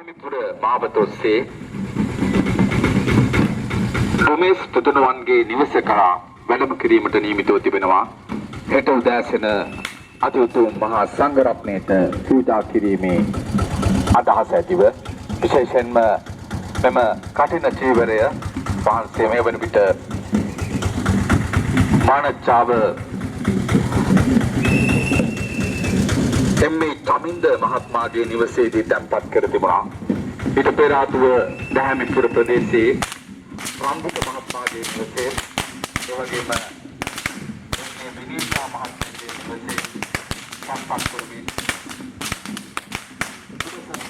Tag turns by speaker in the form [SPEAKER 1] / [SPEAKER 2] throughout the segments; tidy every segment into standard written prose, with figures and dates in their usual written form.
[SPEAKER 1] දැහැමිපුර මාවත ඔස්සේ රමේෂ් පුදුනවන්ගේ නිවස කරා වැඩම කිරීමට නියමිතව තිබෙනවා. හෙට උදෑසන අති උතුම් මහා සංඝරත්නයට පූජා කිරීමේ අදහස ඇතිව විශේෂයෙන්ම මෙම කඨින චීවරය වහන්සේ මේ වන විට මානච්චාව එම්.ඒ. චමින්ද මහත්මයාගේ නිවසේදී තැන්පත් කර තිබුණා. ඊට පෙර ආතුව දැහැමිපුර ප්‍රදේශයේ රම්බුක මහත්මයාගේ නිවසේ එවැගේම එම්.ඒ. විනීතා මහත්මයාගේ නිවසේ තැන්පත් කරමින් සුදුසුකම්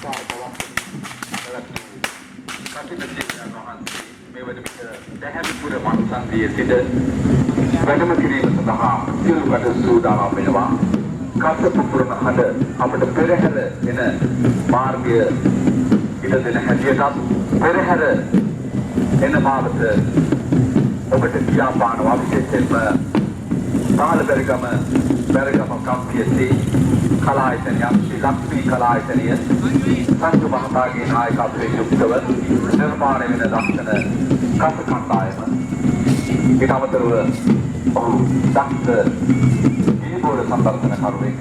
[SPEAKER 1] කටින චීවරයන් වහන්සේ මේ වන විට දැහැමිපුර මන්සන්දියේ සිට වැඩම කිරීම සඳහා සියලු කටයුතු සූදානම් වෙනවා. කස්සප පුරන හඬ අපට පෙරහැර එන මාර්ගය ඉඩ දෙන හැටියටත් පෙරහැර එන මාවත ඔබට කියාපානවා. විශේෂයෙන්ම බාලබැරිගම කම්පියසේ කලායතනය ශ්‍රී ලක්ෂ්මී කලායතනය සංඝ මහතාගේ නායකත්වයෙන් යුක්තව නිර්මාණය වෙන දක්ෂණ කස කණ්ඩායම ඊට අමතරව ඔහු දක්ෂ කීබෝඩ් සම්බන්ධන කරුවෙක්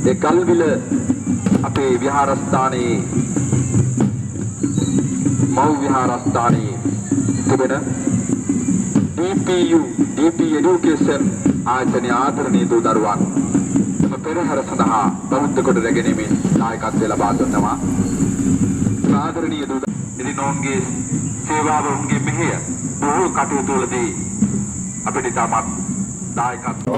[SPEAKER 1] ඒ ගල්විල අපේ විහාරස්ථානයේ මව් විහාරස්ථානයේ තිබෙන DP Education ආයතනයේ ආදරණීය දූ දරුවන් තම පෙරහැර සඳහා බෞද්ධ කොට රැගෙනීමේ නායකත්වය ලබා දුන්නවා. ආදරණීය දූ ඉතින් ඔවුන්ගේ සේවාව ඔවුන්ගේ මෙහෙය බොහෝ කටයුතු වලදී අපිට ඉතාමත් දායකත්වය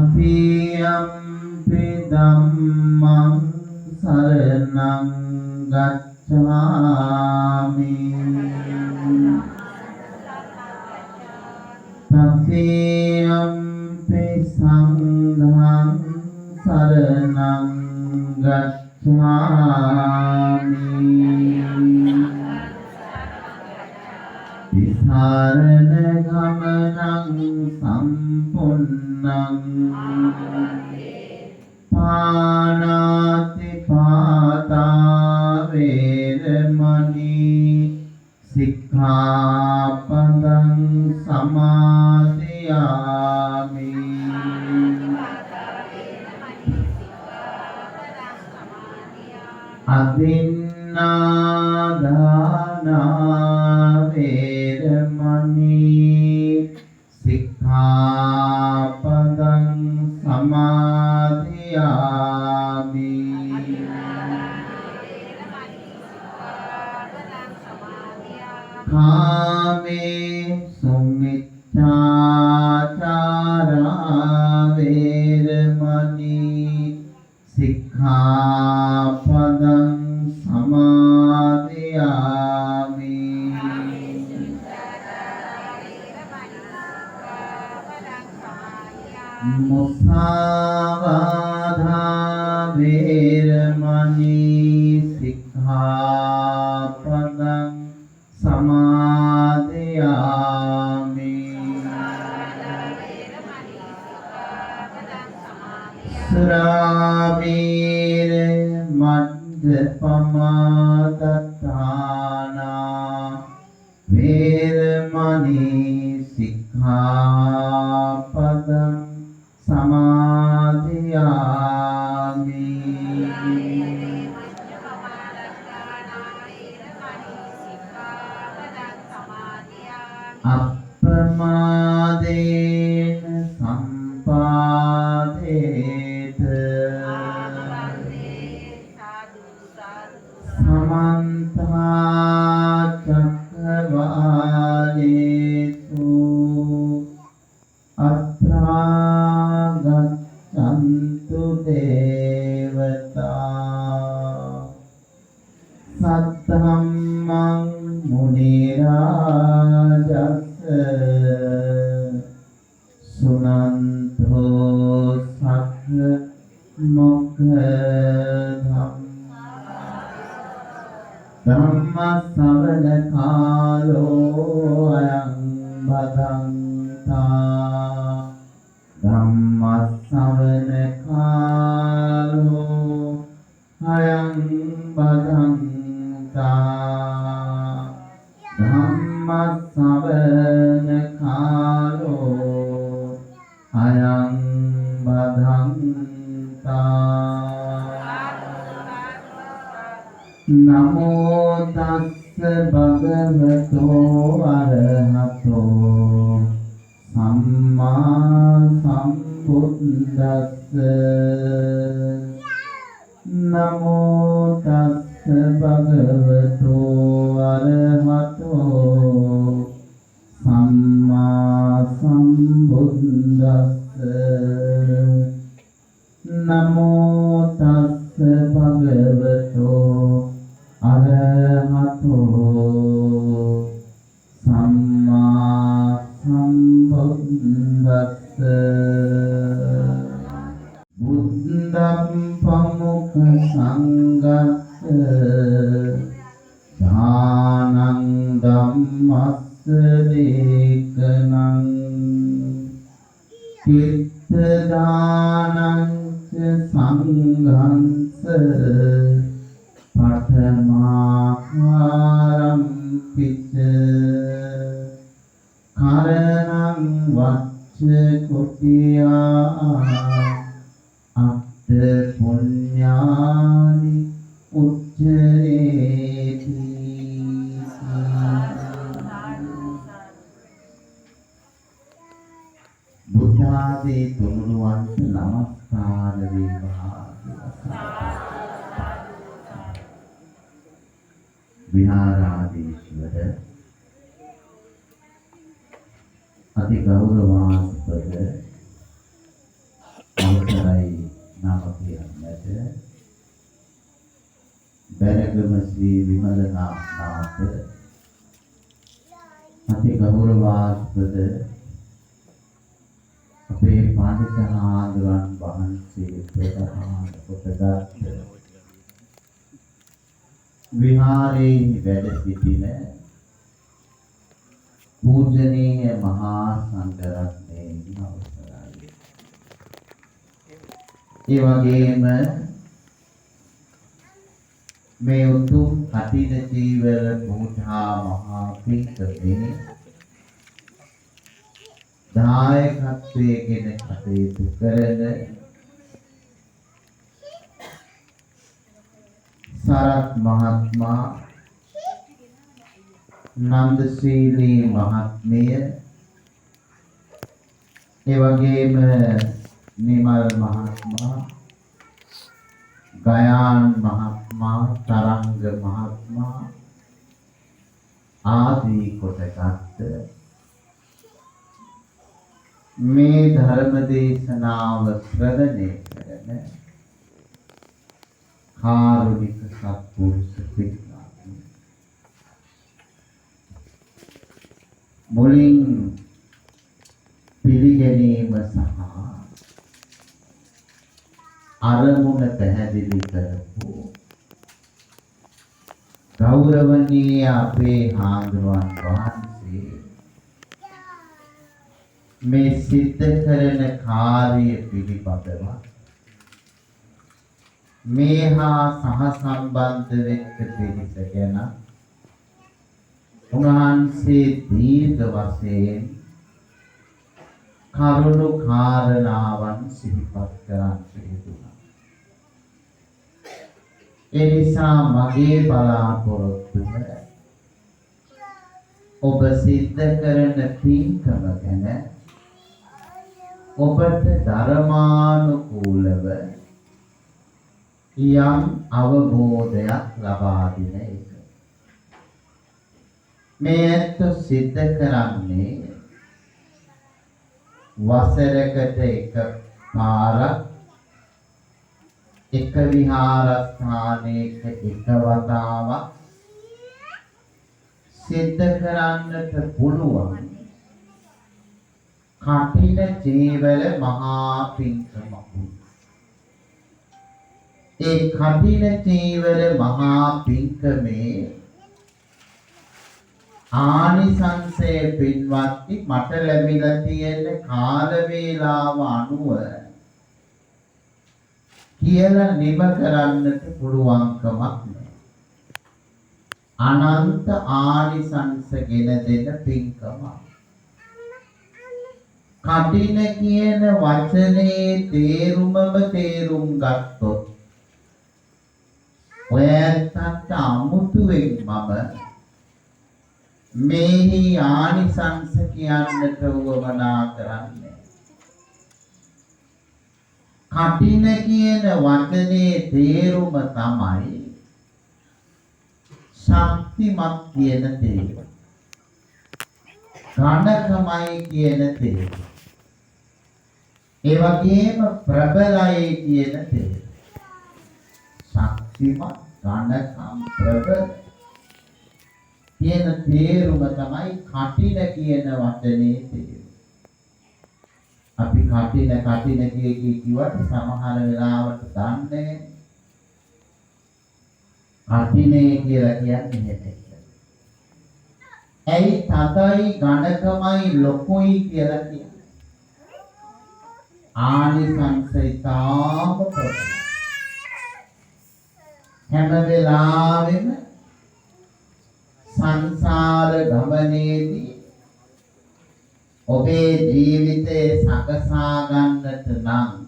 [SPEAKER 2] Tatiyampi dhammam saranam gacchami ගච්ඡාමි තතියම්පි සංඝං සරණං ගච්ඡාමි විහාරණ ගමනං සම්පුන්නං පානාති පාතා වේරමණී සික්ඛාපදං සමාදියාමි අදින්නාදානා වේරමණී සික්ඛාපදං සමාදියාමි කාමේ සුමිච්ඡාචාරා වේරමණී සික්ඛාපදං සමාදියාමි මුසාවාදා වේරමණී සික්ඛාපදං සමාදියාමි සුරාමේර මජ්ජපමාදත්තානා වේරමණී සික්ඛාපදං සමාදියාමි අප්පමාදේන සම්පාදේත සමන්තා චක්කවාලේසු අත්‍රා ගච්ඡන්තු දේවතා සත්තම්මං මුනි රාජස්ස සුනන්තෝ සග්ග මොක්ඛදම් ධම්ම ශ්‍රවණ කාලෝ අයං බදන්තා ධම්ම ශ්‍රවණ කාලෝ අයං බදන්තා ධම්ම ශ්‍රවණ කාලෝ අයං බදන්තා නමෝ තස්ස භගවතෝ අරහතෝ සම්මා සම්බුද්දස්ස නමෝ තස්ස භගවතෝ අරහතෝ සම්මා සම්බුද්දස්ස නමෝ තස්ස භගවතෝ අරහතෝ සම්මා සම්බුද්දස්ස බුද්ධං පමුඛ සංඝස්ස දානං ධම්මස්ස දේකනං චිත්ත දානං ච සංඝං ස පඨමාකාරම් පිච්ච කරණං වච්ච කුටියා අත්ථ පුඤ්ඤානි උච්චේති බුද්ධාදී තුනුරුවන්ට නමස්කාර වේවා විහාරාධීශවර අති ගෞරවාස්පද අවසරයි නම කියන්නට බැරි කෑගම ශ්‍රී විමලනාථ අති ගෞරවාස්පද අපේ පාටිකහාඳුරන් වහන්සේ ප්‍රධාන කොටගත් විහාරයේ වැඩ සිටින පූජනීය මහා සංඝරත්නයේ අවසරයි. ඒ වගේම මේ උතුම් කටින ජීවල පූජා මහා පින්කමේ දායකත්වයෙන් කටයුතු කරන සරත් මහත්මයා නන්දශීලී මහත්මිය ඒ වගේම නිමල් මහත්මයා ගයාන් මහත්මයා තරංග මහත්මයා ආදී කොටගත් මේ ධර්ම දේශනාව ශ්‍රවණය කරන කාරුණික සත්පුරුෂ පිටුතුන් මුලින් පිළිගැනීම සහ අරමුණ පැහැදිලි කරපු ගෞරවනීය අපේ හාමුදුරුවන් වහන්සේ මේ සිද්ධ කරන කාර්ය පිළිබඳව මේ හා සහසම්බන්ධ වෙච්ච පිරිස ගැන උන්වහන්සේ දීර්ඝ වශයෙන් කරුණු කාරණාවන් සිහිපත් කරන් සිටිනවා. ඒ නිසා මගේ බලාපොරොත්තුව ඔබ සිද්ධ කරන පින්කම ගැන ඔබට ධර්මානුකූලව යම් අවබෝධයක් ලබා දෙන එක. මේ ඇත්ත සිද්ධ කරන්නේ වසරකට එක පාරක් එක විහාරස්ථානයක එක වතාවක් සිද්ධ කරන්නට පුළුවන් කටින ජීවල මහා පින්කමක්. ඒ කටින ජීවල මහා පින්කමේ ආනිසංසය පින්වත්නි මට ලැබිලා තියෙන කාල වේලාව අනුව කියලා නිම කරන්නට පුළුවන්කමක් නැහැ. අනන්ත ආනිසංස ගෙන දෙන පින්කම. කටින කියන වචනේ තේරුම් ගත්තොත් ඔයත් අමුතුවෙන් මම මේහි ආනිසංස කියන්නට උවමනා කරන්නේ. කටින කියන වචනේ තේරුම තමයි ශක්තිමත් කියන තේරුම. ඝනකමයි කියන තේරුම. ඒ වගේම ප්‍රබලයි කියන තේරුම. ශක්තිමත් ඝනකම් ප්‍රබල කියන තේරුම තමයි කටින කියන වචනේ තේරුම. අපි කටින කිව්වට සමහර වෙලාවට දන්නේ කටිනේ කියලා කියන්නේ නැහැ. ඇයි තදයි ඝනකමයි ලොකුයි කියලා කියන්නේ? ආනිසංසිතාම ප්‍රබලයි. හැම වෙලාවෙම සංසාර ගමනේදී ඔබේ ජීවිතේ සකසා ගන්නට නම්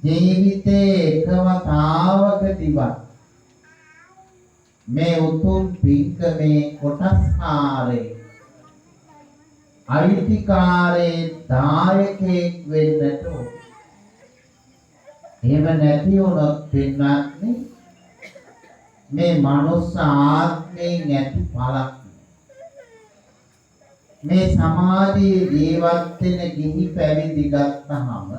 [SPEAKER 2] ජීවිතේ එකවතාවකදීවත් මේ උතුම් පින්කමේ කොටස්කාරේ අයිතිකාරේ දායකයෙක් වෙන්නට ඕන. එහෙම නැති වුණොත් පින්වත්නි මේ මනුස්ස ආත්මයෙන් ඇති පළක් මේ සමාජයේ ජීවත් වෙන ගිහි පැවිදි ගත්තහම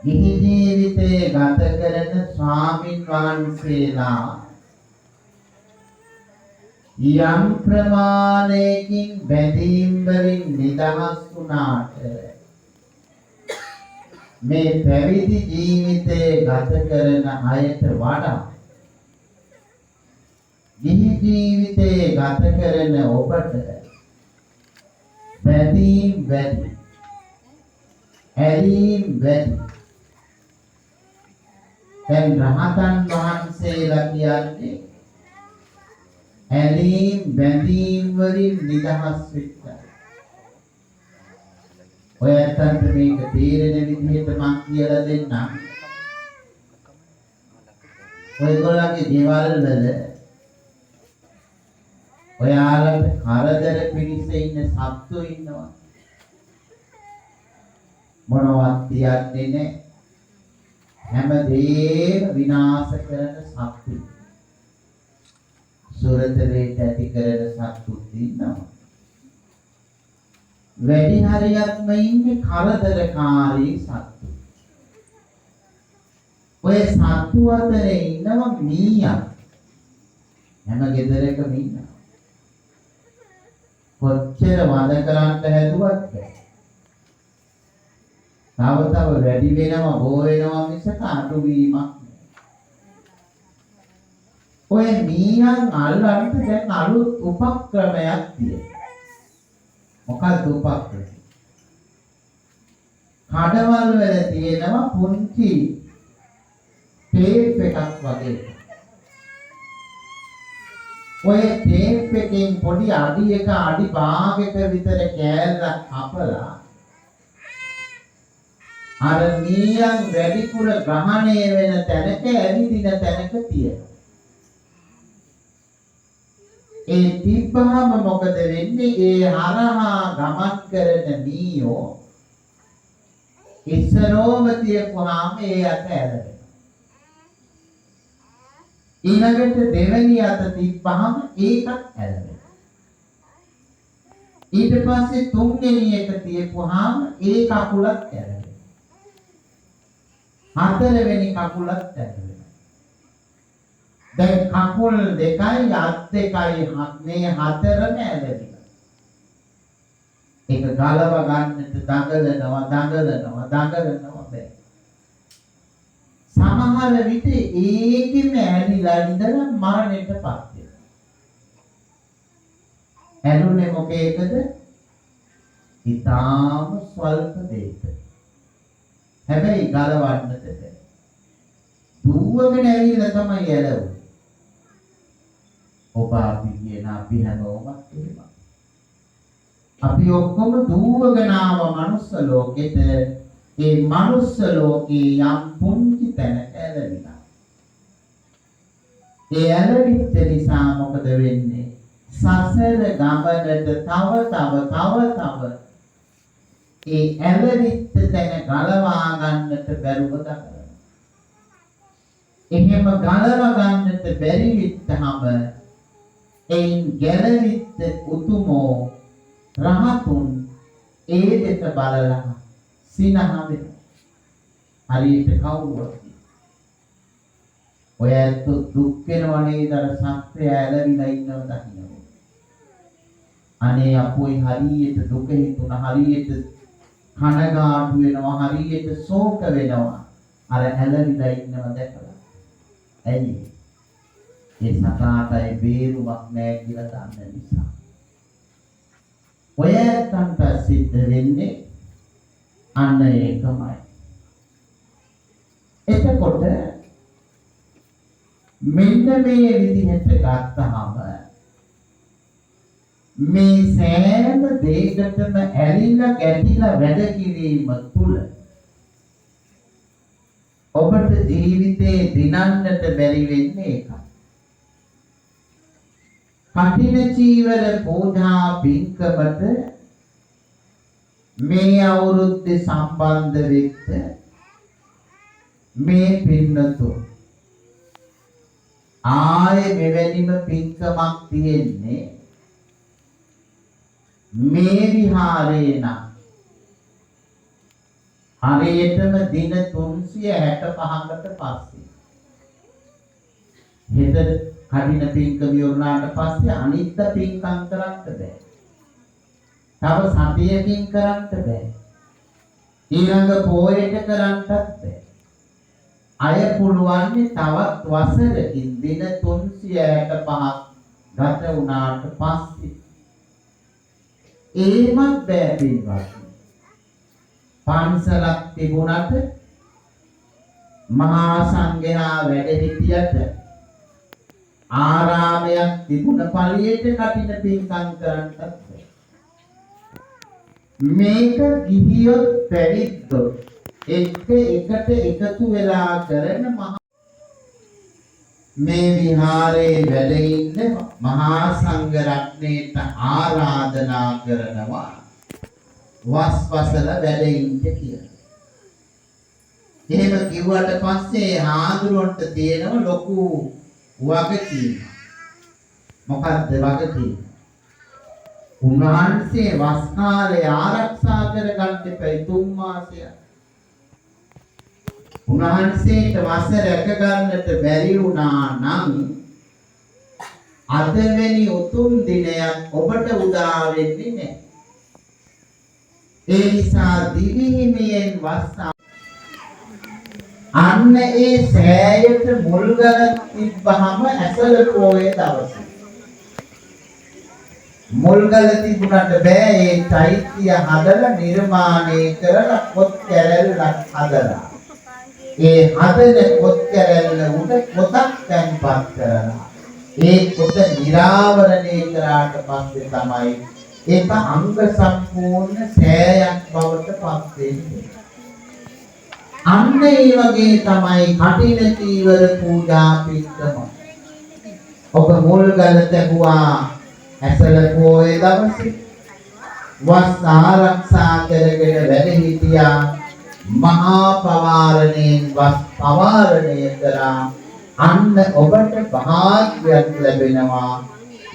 [SPEAKER 2] ගිහි ජීවිතේ ගත කරන ස්වාමින් වහන්සේලා යම් ප්‍රමාණයකින් බැඳීම් වලින් නිදහස් වුණාට මේ පැවිදි ජීවිතේ ගත කරන අයට වඩා ගිහි ජීවිතේ ගත කරන ඔබට බැඳීම් වැඩි, ඇලීම් වැඩි. දැන් රහතන් වහන්සේලා කියන්නේ ඇලීම් බැඳීම් වලින් නිදහස් වෙච්ච. ඔය ඇත්තන්ට මේක තේරෙන විදිහට මම කියලා දෙන්නම්. ඔයගොල්ලන්ගේ ගෙවල් වල ඔයාලට කරදර පිණිස ඉන්න සත්තු ඉන්නවා. මොනවත් තියන්නේ නැහැ. හැමදේම විනාශ කරන සත්තු. සුරතරේට ඇති කරන සත්තුත් ඉන්නවා. වැඩි හරියක්ම ඉන්නේ කරදරකාරී සත්තු. ඔය සත්තු අතරේ ඉන්නවා මීයක්. හැම ගෙදරකම ඉන්නවා. කොච්චර වද කරන්න හැදුවත් තව වැඩි වෙනවා බෝ වෙනවා මිසක අඩු වීමක් නෑ. ඔය මීයන් අල්ලන්න දැන් අලුත් උපක්‍රමයක් තියෙනවා. මොකක්ද උපක්‍රමය? කඩවල් වල තියෙනවා පුංචි ටේප් එකක් වගේ. ඔය ටේප් එකෙන් පොඩි අඩි භාගයක විතර කෑල්ලක් කපලා අර මීයන් වැඩිපුර ග්‍රහණය වෙන තැනක ඇවිදින තැනක තියෙනවා. ඒ තිබ්බහම මොකද වෙන්නේ? ඒ හරහා ගමන් කරන මීයෝ ඉස්සරෝම තියපුවාම ඒ අත ඇලෙනවා. ඊළඟට දෙවෙනි අත තිබ්බහම ඒකත් ඇලෙනවා. ඊට පස්සේ තුන්වෙනි එක තියපුවාම ඒ කකුලත් ඇලෙනවා. හතරවෙනි කකුලත් ඇලෙනවා. දැන් කකුල් දෙකයි අත් දෙකයි මේ හතරම ඇලෙනවා. ඒක ගලව ගන්නට දඟලනවා බෑ. සමහර විට ඒකෙම ඇලිලා ඉඳලා මරණයටපත් වෙනවා. ඇලුනේ මොකේකද? ඊටාම ස්වල්ප දෙයක. හැබැයි ගලවන්නට බෑ. දුවගෙන ඇවිල්ලා තමයි ඇලුවේ. ඔබ අපි කියන අපි හැමෝම එහෙම. අපි ඔක්කොම දුවගෙන ආව මනුස්ස ලෝකෙට. ඒ මනුස්ස ලෝකේ යම් පුංචි තැනක ඇලවිලා. ඒ ඇලවිච්ච නිසා මොකද වෙන්නේ? සසර ගමනට තව ඒ ඇලවිච්ච තැන ගලවා ගන්නට බැරුව දකනවා. එහෙම ගලවා ගන්නට බැරි විත්තහම එයින් ගැලවිච්ච උතුමෝ රහතුන් ඒ දෙක බලලා සිනහ වෙනවා. හරියට කවුරුත් ඔය ඇත්ත දුක් වෙනවනේ දර සත්‍ය ඇලවිලා ඉන්නව දකින්න. අනේ අපෝයි හරියට දුක හිතුණ හරියට කනගාටු වෙනවා හරියට ශෝක වෙනවා අර ඇලවිලා ඉන්නව දැකලා. ඇයි? ඒ සතාටයි බේරුමක් නැහැ කියලා දන්න නිසා. ඔය ඇත්තන්ට සිද්ධ වෙන්නේ අන්න ඒකමයි. එතකොට මෙන්න මේ විදිහට ගත්තහම මේ සෑම දෙයකටම ඇලිලා ගැටිලා වැඩ කිරීම තුල ඔබට ජීවිතේ දිනන්නට බැරි වෙන්නේ ඒකයි. කඨින චීවර පූජා පින්කමට මේ අවුරුද්දේ සම්බන්ධ වෙච්ච මේ පින්නතු ආයේ මෙවැනිම පින්කමක් තියෙන්නේ මේ විහාරේ නම් හරියටම දින 365කට පස්සේ හෙට කඩින පින්කම ඉවරනාට පස්සේ අනිත් පින්කම් කරන්න බෑ. තව සතියකින් කරන්න බෑ. ඊළඟ පොයට කරන්නත් බෑ. අය පුළුවන් තවත් වසරකින් දින 365ක් ගත වුණාට පස්සේ ඒමත් බෑ පින්වත්. පන්සලක් තිබුණට මහා සංඝයා වැඩ සිටියට ආරාමයක් තිබුණ පළියට කටින පින්කම් කරන්නත් බෑ. මේක ගිහියොත් පැවිද්දොත් එකට එකතු වෙලා කරන මේ විහාරයේ වැඩ ඉන්න මහා සංඝ රත්නයට ආරාධනා කරනවා වස්වසල වැඩ ඉන්න කියලා. එහෙම කිව්වට පස්සේ ආඳුරන්ට තියෙනව ලොකු වගකීමක්. මොකක්ද වගකීම? උන්වහන්සේ වස් කාලේ ආරක්ෂා කරගන්න එපා 3 මාසයක්. උන්වහන්සේට වස රැක ගන්නට බැරි වුණා නම් අදවැනි උතුම් දිනයක් ඔබට උදා වෙන්නේ නැහැ. ඒ නිසා දිවිහිමියෙන් වස් අන්න ඒ සෑයට මුල්ගල තිබ්බහම ඇසල පොයේ දවසේ මුල්ගල තිබුණට බෑ ඒ චෛත්‍ය හදලා නිර්මාණය කරලා පොත් කැරැල්ලක් හදලා ඒ හදන පොත් කැරැල්ල උඩ පොතක් තැන්පත් කරලා ඒ පොත නිරාවරණය කරාට පස්සේ තමයි ඒක අංග සම්පූර්ණ සෑයක් බවට පත් වෙන්නේ. අන්න ඒ වගේ තමයි කටින චීවර පූජා පිටකම. ඔබ මුල්ගල තැබුවා ඇසල පොයේ දවසේ වස් ආරක්ෂා කරගෙන වැඩ හිටියා. මහා පවාරණයෙන් වස් පවාරණය කරා. අන්න ඔබට භාග්‍යයක් ලැබෙනවා.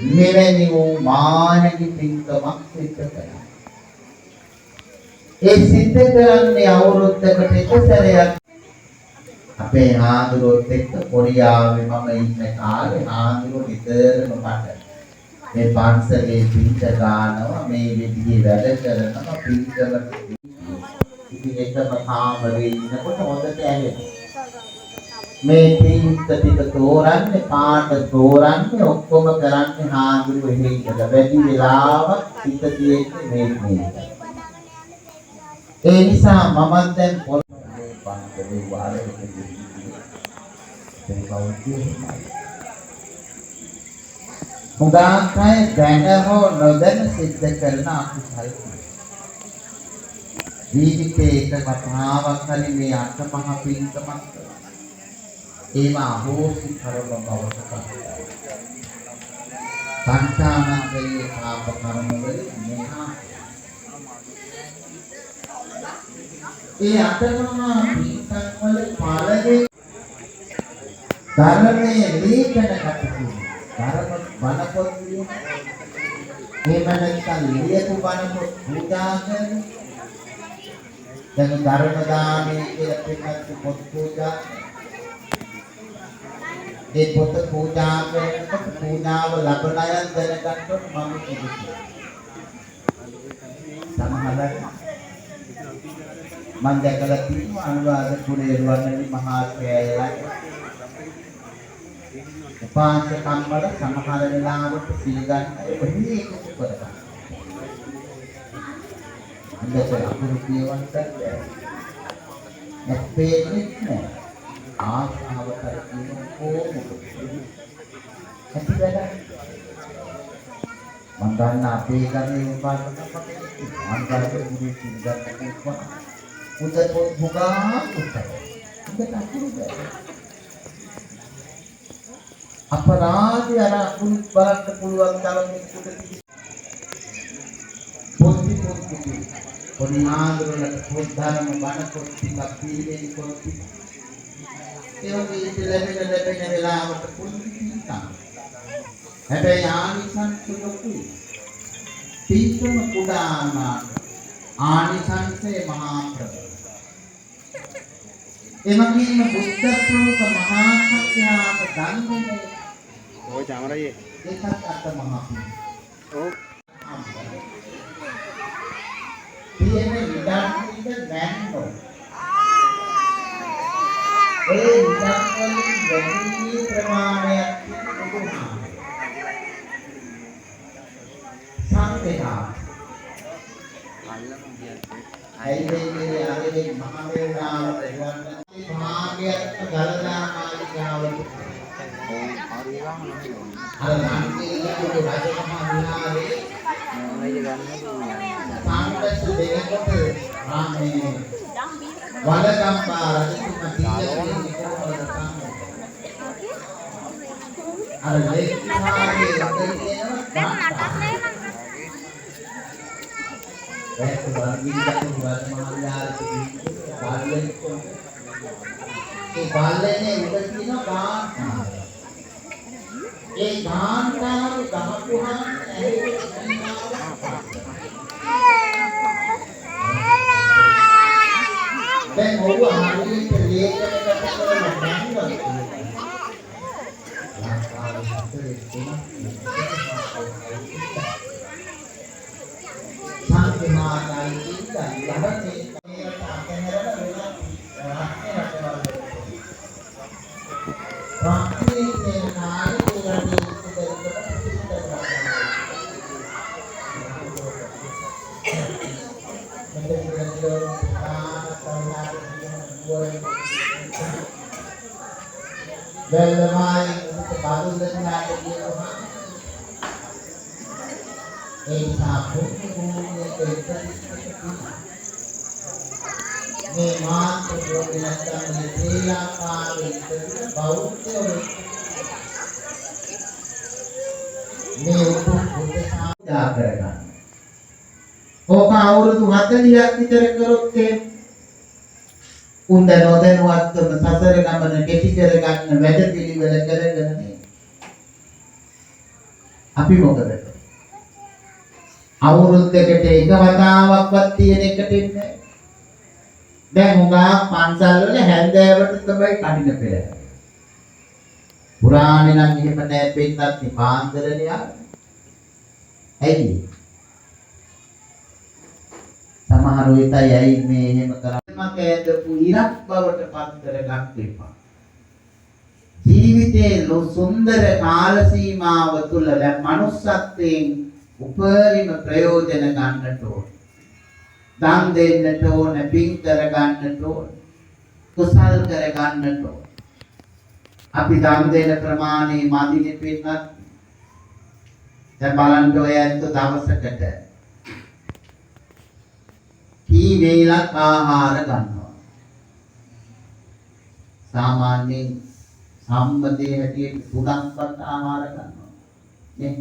[SPEAKER 2] මෙවැනි වූ මානසික පින්කමක් සිද්ධ කරනවා. ඒ සිද්ධ කරන්නේ අවුරුද්දකට එක සැරයක්. අපේ ආඳුරොත් එක්ක කොරියාවේ මම ඉන්න කාලේ ආඳුර විතරම මට මේ පන්සලේ පිට ගන්නවා මේ විදිහේ වැඩ කරනවා පිටකමට. ඉතින් එකම කාමරේ ඉන්නකොට හොඳට ඇහෙනවා. මේ පිට ටික තෝරන්නේ පාට තෝරන්නේ ඔක්කොම කරන්නේ ආඳුර එහෙ ඉඳලා වැඩි වෙලාවක් පිට තියෙන්නේ මේ. ඒ නිසා මම දැන් පොල්පේ පන්සලේ වාරයකට ගිහින් ඒ කවුරුත් මුදාකයි දැන හෝ නොදැන සිද්ධ කරන අකුසල් ජීවිතේ එක කතාවක් හරි මේ අටමහ පින්කමක් ඒව අහෝසි කරව බවට සංසාරයේ පාප කර්ම වල මෙහා ඒ අටමහා පින්කම් වල පාලනේ ධර්මයේ ලේඛන කටයුතු ධර්ම බණපොත් ලියන එහෙම නැත්නම් ලියපු බණපොත් පූජා කරන දැන් ධර්ම දානයේ කියලා පිටත් පොත් පූජා ඒ පොත් පූජා කරනකොට පූජාව ලබන අය දැනගන්නකොට මම කිව්වා සමහරවිට මම දැකලා තියෙනවා අනුරාධපුරේ රුවන්වැලි මහා කෑයලා උපාසකම් වල සමහර වෙලාවට සිල් ගන්න ඔහි එකතු කරගන්න. අන්දට අකුරු කියවන්නත් නැත්පේ නෑ. ආසාව කරගෙන කොහොමද? ඇති වැඩ. මම ගන්න අපේ ගමේ උපාසකම් වගේ ආන්තරේ මුදි සිල් ගන්න කොහොමද? උදේ පොත් බුගා උත්තර. උදේ අකුරු බෑ. අපරාධය අර අකුරු බලන්න පුළුවන් තරමේ පොත්ති පොඩි ආන්දරවල පොත් ධර්ම බණ පොත් ටිකක් පිළිවෙලින් පොත් ඒ වගේ ලැබෙන වෙලාවට පොත්ති ටිකක් හැබැයි ආනිසංස ලොකුයි තීක්ෂණ කුඩානා ආනිසංසේ මහා ප්‍රබල එමගින්ම බුද්ධ ප්‍රමුඛ මහා සත්‍යාක දන්නේ
[SPEAKER 3] ඔය චාමරයේ
[SPEAKER 2] ඒකත් අත මහා
[SPEAKER 3] ඔව්
[SPEAKER 2] තියෙන විදර්ශනික වැන්නෝ ඒ විදර්ශනික වැඩි ප්‍රමාණයක් තිබුණා සංකේතා අයිලේ ආගේ මහා වේලාව ප්‍රවර්තන භාගයට ගලනා මාලිකාවට අර නාන්තියේ රජමහා විහාරේ සාංගස් දෙකකට රාමේ වලගම්බා රජතුමා අර ලේඛනාවේ ඒ බාලනේ උඩ තියෙන ගාන්ඨාර. ඒ ගාන්ඨාර ගහපුවාම දැන් ඔව් හරියට ලේඛනකට කරලා නැන්නවා. සාන්තිමානයි ඉඳන් යහනේ මේකට අතහැරලා රාත්‍රියේ නායකයන්ගේ මේ මාත් ප්‍රෝග්‍රෑම් ශ්‍රී ලංකාවේ බෞද්ධයෝ මේ උපුරුදු සාධා කරගන්න. ඕක අවුරුදු 40ක් විතර කරොත් උන්ද නොදැනුවත්වම සසර ගමන කෙටි කරගන්න වැඩ පිළිවෙල කරගෙන අපි මොකද කරන්නේ? අවුරුද්දකට එක වතාවක්වත් තියෙන එකට ඉන්නේ. දැන් උගා පන්සල් වල හැන්දෑවට තමයි කඩින පෙළ. පුරාණේ නම් එහෙම නෑ පින්නත් පාන්දරනේ ආ. ඇයි? සමහර විටයි ඇයි මේ එහෙම කරන්නේ ඉරක් බවට පත් කර ගන්න එපා. ජීවිතයේ සුන්දර කාල සීමාව තුළ දැන් manussත්වයෙන් උපරිම ප්‍රයෝජන ගන්නට ඕන. දන් දෙන්නට ඕන, පින් කර ගන්නට ඕන, කුසල් කර ගන්නට ඕන. අපි දන් දෙන ප්‍රමාණය මදිනේ පින්නත්. දැන් බලන්න ඔය ඇත්ත දවසකට කී වේලක් ආහාර ගන්නවා. සාමාන්‍යයෙන් සම්මතයේ හැටියට 3ක්වත් ආහාර ගන්නවා. නේ?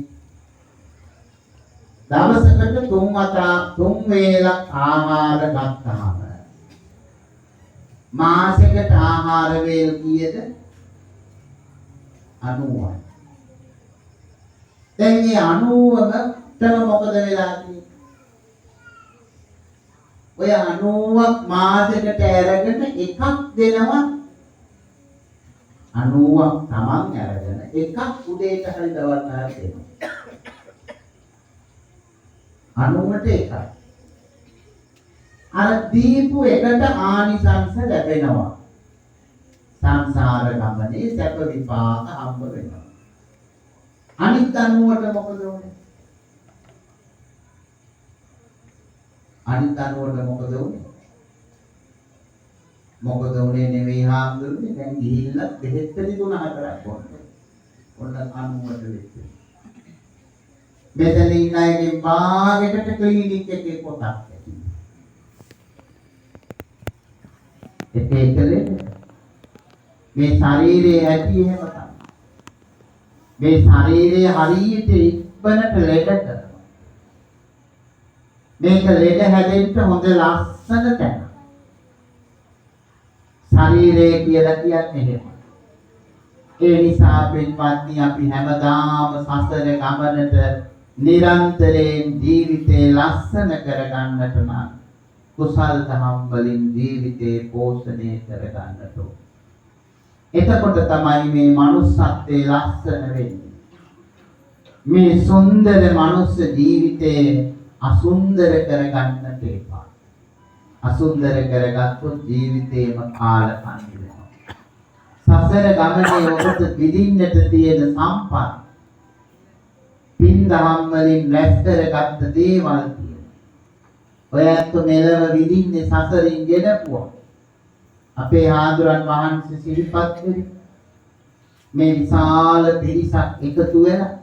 [SPEAKER 2] දවසකට 3 වේලක් ආහාර ගත්තාම මාසෙකට ආහාර වේල කීයද? 90යි. දැන් මේ 90ටම මොකද වෙලා තියෙන්නේ? ඔය 90ක් මාසෙකට අරගෙන එකක් දෙනවා. 90ක් Taman අරගෙන එකක් උදේට හරි දවල්ට හරි දෙනවා. 90ට එකයි. අර දීපු එකට ආනිසංස ලැබෙනවා. සංසාර ගමනේ සැප විපාක හම්බ වෙනවා. අනිත් 90ට මොකද උනේ? අනිත් 90ට මොකද උනේ? මොකද උනේ නෙවෙයි හාමුදුරනේ දැන් ගිහිල්ලා බෙහෙත් පිළි 3-4ක් බොන්න. ඔන්න 90ට වෙච්ච. මෙතන ඉන්න අයගේ භාගයකට ක්ලිනික් එකේ පොතක් ඇති. ඒකේ මේ ශරීරයේ ඇති එහෙම තමයි. මේ ශරීරය හරියට ඉක්මනට ලෙඩ කරනවා. මේක ලෙඩ හැදෙන්න හොඳ ලස්සන තැන. ශරීරය කියලා කියන්නේ එහෙම. ඒ නිසා පින්වත්නි අපි හැමදාම සසර ගමනට නිරන්තරයෙන් ජීවිතේ ලස්සන කරගන්නට නම් කුසල් දහම් වලින් ජීවිතේ පෝෂණය කරගන්නට ඕන. එතකොට තමයි මේ manussත්වයේ ලස්සන වෙන්නේ. මේ සුන්දර මනුස්ස ජීවිතේ අසුන්දර කරගන්නට එපා. අසුන්දර කරගත්තොත් ජීවිතේම කාලකන්ණි වෙනවා. සසර ගමනේ ඔබට විඳින්නට තියෙන සම්පත් පින් දහම් වලින් රැස් කරගත්ත දේවල් තියෙනවා. ඔයත් මෙලව විඳින්නේ සසරින් ගෙනපුවා. අපේ ආදුරන් වහන්සේ සිරිපත් වෙරි මේ විශාල පිරිසක් එකතු වෙලා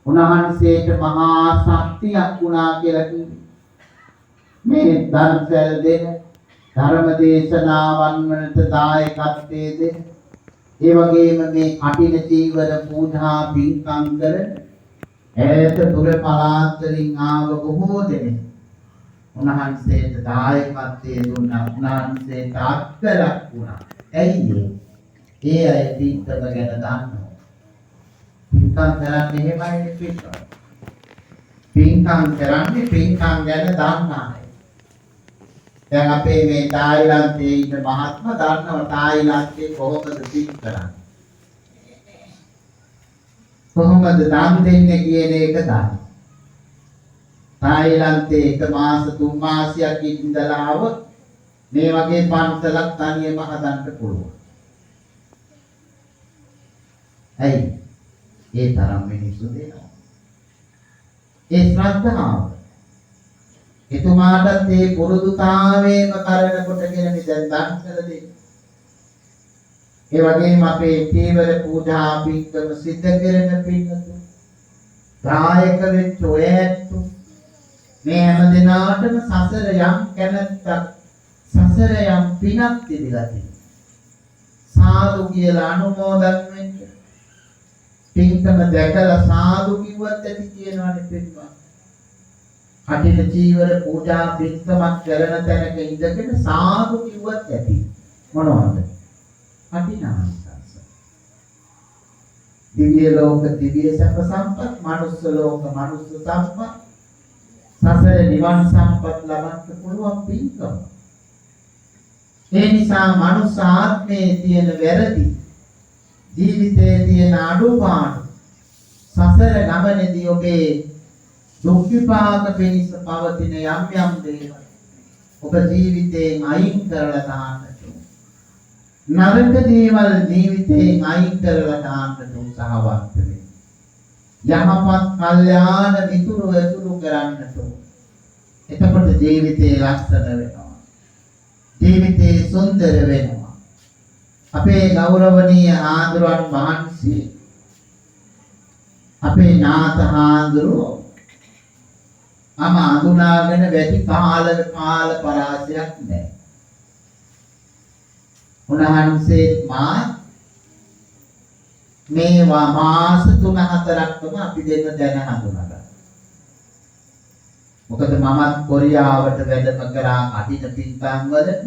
[SPEAKER 2] උන්වහන්සේට මහා ශක්තියක් වුණා කියලා කිව්වේ. මේ ධර්මසල් දෙන ධර්ම දේශනාවන් වලට දායකත්වයේ දෙන ඒ වගේම මේ කටින චීවර පූජා පින්කම් කරන ඈත දුර පළාත් වලින් ආව බොහෝ දෙනෙක් උන්වහන්සේට දායකත්වයේ දුන්නා. උන්වහන්සේට අත්කලක් වුණා. ඇයි ඒ අය පින්කම ගැන දන්නවා. පින්කම් කරන්නේ එහෙමයි පිටත. පින්කම් කරන්නේ පින්කම් ගැන දන්න අය. දැන් අපේ මේ තායිලන්තයේ ඉන්න මහත්ම දන්නවා තායිලන්තයේ කොහොමද පින් කරන්නේ. කොහොමද දන් දෙන්නේ කියන එක දන්නවා. තායිලන්තයේ එක මාස 3 මාසයක් ඉඳලා આવොත් මේ වගේ පන්සලක් තනියම හදන්න පුළුවන්. ඇයි? ඒ තරම් මිනිස්සු දෙනවා. ඒ ශ්‍රද්ධාව. එතුමාටත් මේ පුරුදුතාවයම කරනකොටගෙන මේ දැන් දන් කළ දෙන්නේ. ඒ වගේම අපේ චීවර පූජා පින්කම සිද්ධ කරන පින්කම දායක වෙච්ච ඔය ඇත්තෝ මේ හැම දිනාටම සසර යම් කැමැත්තක් සසර යම් පිනක් තිබිලා තියෙනවා. සාදු කියලා අනුමෝදන් වෙන්න. පින්කම දැකලා සාදු කිව්වත් ඇති කියනවනේ පින්කම. කටින චීවර පූජා පින්කමක් කරන තැනක ඉඳගෙන සාදු කිව්වත් ඇති. මොනවද? කටිනාංශස. දිව්‍ය ලෝක දිව්‍ය සැප සම්පත්, මනුස්ස ලෝක මනුස්ස සම්පත්, සසර නිවන් සම්පත් ලබන්න පුළුවන් පින්කම. ඒ නිසා මනුස්ස ආත්මයේ තියෙන වැරදි, ජීවිතයේ තියෙන අඩුපාඩු, සසර ගමනේදී ඔබේ දුක් විපාක පිණිස පවතින යම් යම් දේවල් ඔබ ජීවිතයෙන් අයින් කරලා දාන්නට නරක දේවල් ජීවිතයෙන් අයින් කරලා දාන්නට උත්සාහවත් වෙන්න. යහපත් කල්යාණ මිතුරු ඇසුරු කරන්නට. එතකොට ජීවිතේ ලස්සන වෙනවා. ජීවිතේ සුන්දර වෙනවා. අපේ ගෞරවනීය ආඳුරන් වහන්සේ අපේ නාථ ආඳුරෝ අඳුනාගෙන වැඩි කාල පරාසයක් නැහැ. උන්වහන්සේ මා මේවා මාස 3-4ක්ම අපි දෙන්න දැන හඳුනගත්තා. මොකද මමත් කොරියාවට වැඩම කරා කටින පින්කම් වලට.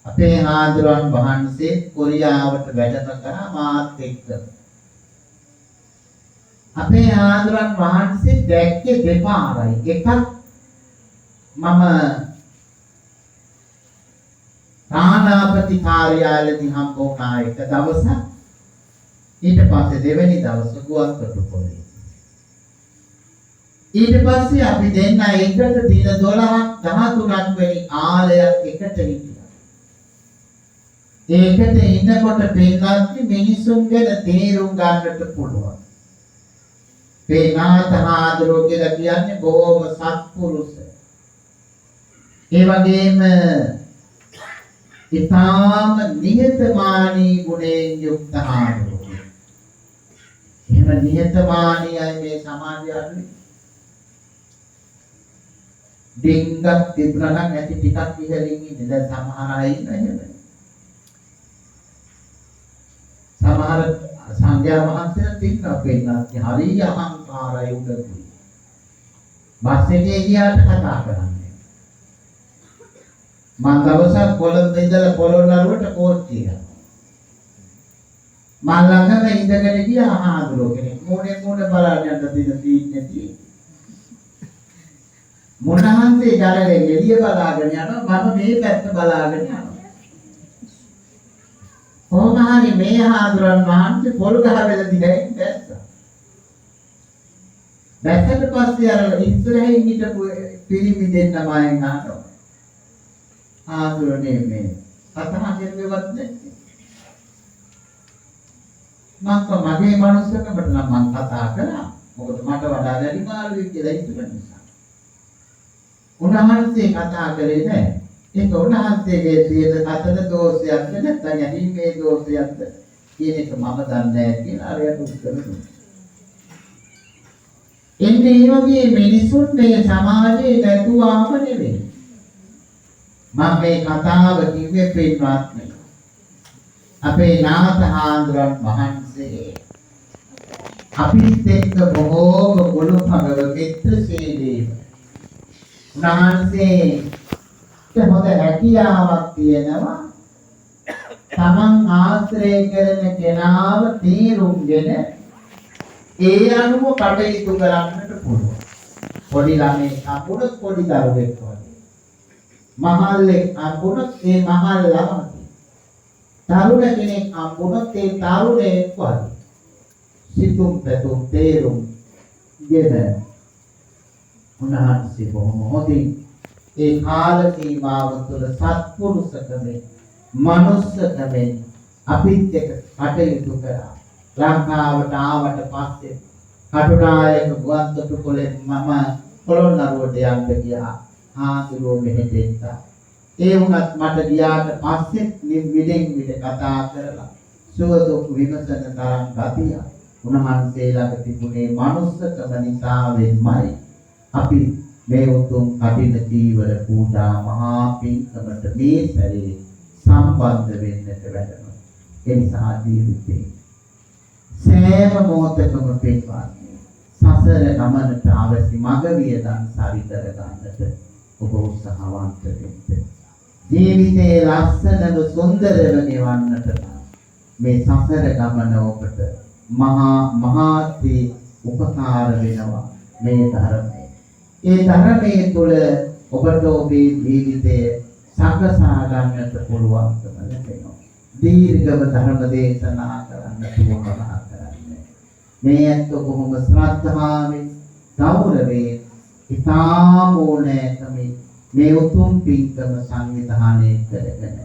[SPEAKER 2] අපේ ආඳුරන් වහන්සේ කොරියාවට වැඩම කරා මාත් එක්ක. අපේ ආඳුරන් වහන්සේ දැක්කේ දෙපාරයි. එකක් මම තානාපති කාර්යාලයේදී හම්බ වුණා එක දවසක්. ඊට පස්සේ දෙවෙනි දවස ගුවන්තොටුපොළේ. ඊට පස්සේ අපි දෙන්න එකට දින 12ක් 13ක් වෙනි ආලයක් එකට හිටියා. ඒකට ඉන්නකොට පේනත් මිනිසුන් ගැන තේරුම් ගන්නට පුළුවන්. පේනාත ආදරෝ කියලා කියන්නේ බොහොම සත්පුරුෂ. ඒ වගේම ඊටාම නිහතමානී ගුණයෙන් යුක්ත ආදරෝ. එහෙම නිහතමානී අය මේ සමාජය අඩුයි. දෙංගක් තිබුණා නම් ඇති ටිකක් ඉහළින් ඉන්නේ. දැන් සමහර අය ඉන්න එහෙම. සමහර සංඝයා වහන්සේලා තින්නා පෙන්නත් හරිය අහංකාරයි උඩකුයි. බස් එකේ ගියාට කතා කරන්නේ. මම දවසක් කොළඹ ඉඳලා පොළොන්නරුවට කෝච්චිය ගත්තා. මම ළඟම ඉඳගෙන ගියා ආහඳුරෝ කෙනෙක්. මොනේ බලන්න යන්න දින තියෙන්නේ. මොනහන්සේ ජලයේ එළිය බලාගෙන යනවා මම මේ පැත්ත බලාගෙන යනවා. කොහොම හරි මේ හාමුදුරන් වහන්සේ පොල් ගහවල දිගින් දැස්සා. දැස්සට පස්සේ අර ඉස්සරහින් හිටපු පිරිමි දෙන්න මයෙන් අහනවා. හාමුදුරනේ මේ කතා කෙරුවේවත් නැත්තේ. මගේ මනුස්සකමට නම් මං කතා කරා. මොකද මට වඩා වැඩි මාළුවෙක් කියලා ඉතුරු නිසා. උන්වහන්සේ කතා කරේ නැහැ. ඒක උන්වහන්සේගේ සියද අතන දෝෂයක්ද නැත්නම් ඇහිීමේ දෝෂයක්ද කියන එක මම දන්නේ නැහැ කියලා අරයට උත්තර දුන්නා. එන්නේ මේ වගේ මිනිසුන් මේ සමාජයේ නැතුවම නෙවෙයි. මම මේ කතාව කිව්වේ පින්වත්නි. අපේ නාථ හාමුදුරන් වහන්සේ අපිත් එක්ක බොහෝම ගුණපගව මිත්‍රශීලීව උන්වහන්සේ හොඳ හැකියාවක් තියෙනවා. තමන් ආශ්‍රය කරන කෙනාව තීරුම්ගෙන ඒ අනුව කටයුතු කරන්නට පුළුවන්. පොඩි ළමෙක් අඹුණත් පොඩි දරුවෙක් වගේ. මහල්ලෙක් අඹුණත් ඒ මහල්ලා වගේ. තරුණ කෙනෙක් අඹුණත් ඒ තරුණයෙක් වගේ. සිතුම් පැතුම් තේරුම් ගෙන උන්වහන්සේ බොහොම හොඳින් ඒ කාල සීමාව තුළ සත්පුරුෂකමෙන් මනුස්සකමෙන් අපිත් එක්ක කටයුතු කරා. ලංකාවට ආවට පස්සේ කටුනායක ගුවන්තොටුපොළේ මම පොළොන්නරුවට යන්න ගියා. හාමුදුරුවෝ මෙහෙට එක්කා. ඒ වුණත් මට ගියාට පස්සේ විඩෙන් විඩ කතා කරලා සුවදුක් විමසන තරම් ගතිය උන්වහන්සේ ළඟ තිබුණේ මනුස්සකම නිසා වෙන්නයි අපි මේ උතුම් කටින ජීවර පූජා මහා පින්කමට මේ සැරේ සම්බන්ධ වෙන්නට වැඩම. ඒ නිසා ජීවිතේ සෑම මොහොතකම පින්වත්නි සසර ගමනට අවශ්‍ය මඟ වියදම් සරිකර ගන්නට ඔබ උත්සාහවන්ත වෙන්න. ජීවිතේ ලස්සනව සුන්දරව ගෙවන්නට මේ සසර ගමන ඔබට මහාති උපකාර වෙනවා මේ ධර්මය. ඒ ධර්මයේ තුල ඔබට ඔබේ ජීවිතය සකසා ගන්නට පුළුවන්කම ලැබෙනවා. දීර්ඝව ධර්ම දේශනා කරන්නට උවමනා කරන්නේ. මේ ඇත්ත කොහොම ශ්‍රද්ධාවෙන් ගෞරවයෙන් ඉතාම ඕනෑකමින් මේ උතුම් පින්කම සංවිධානය කරගෙන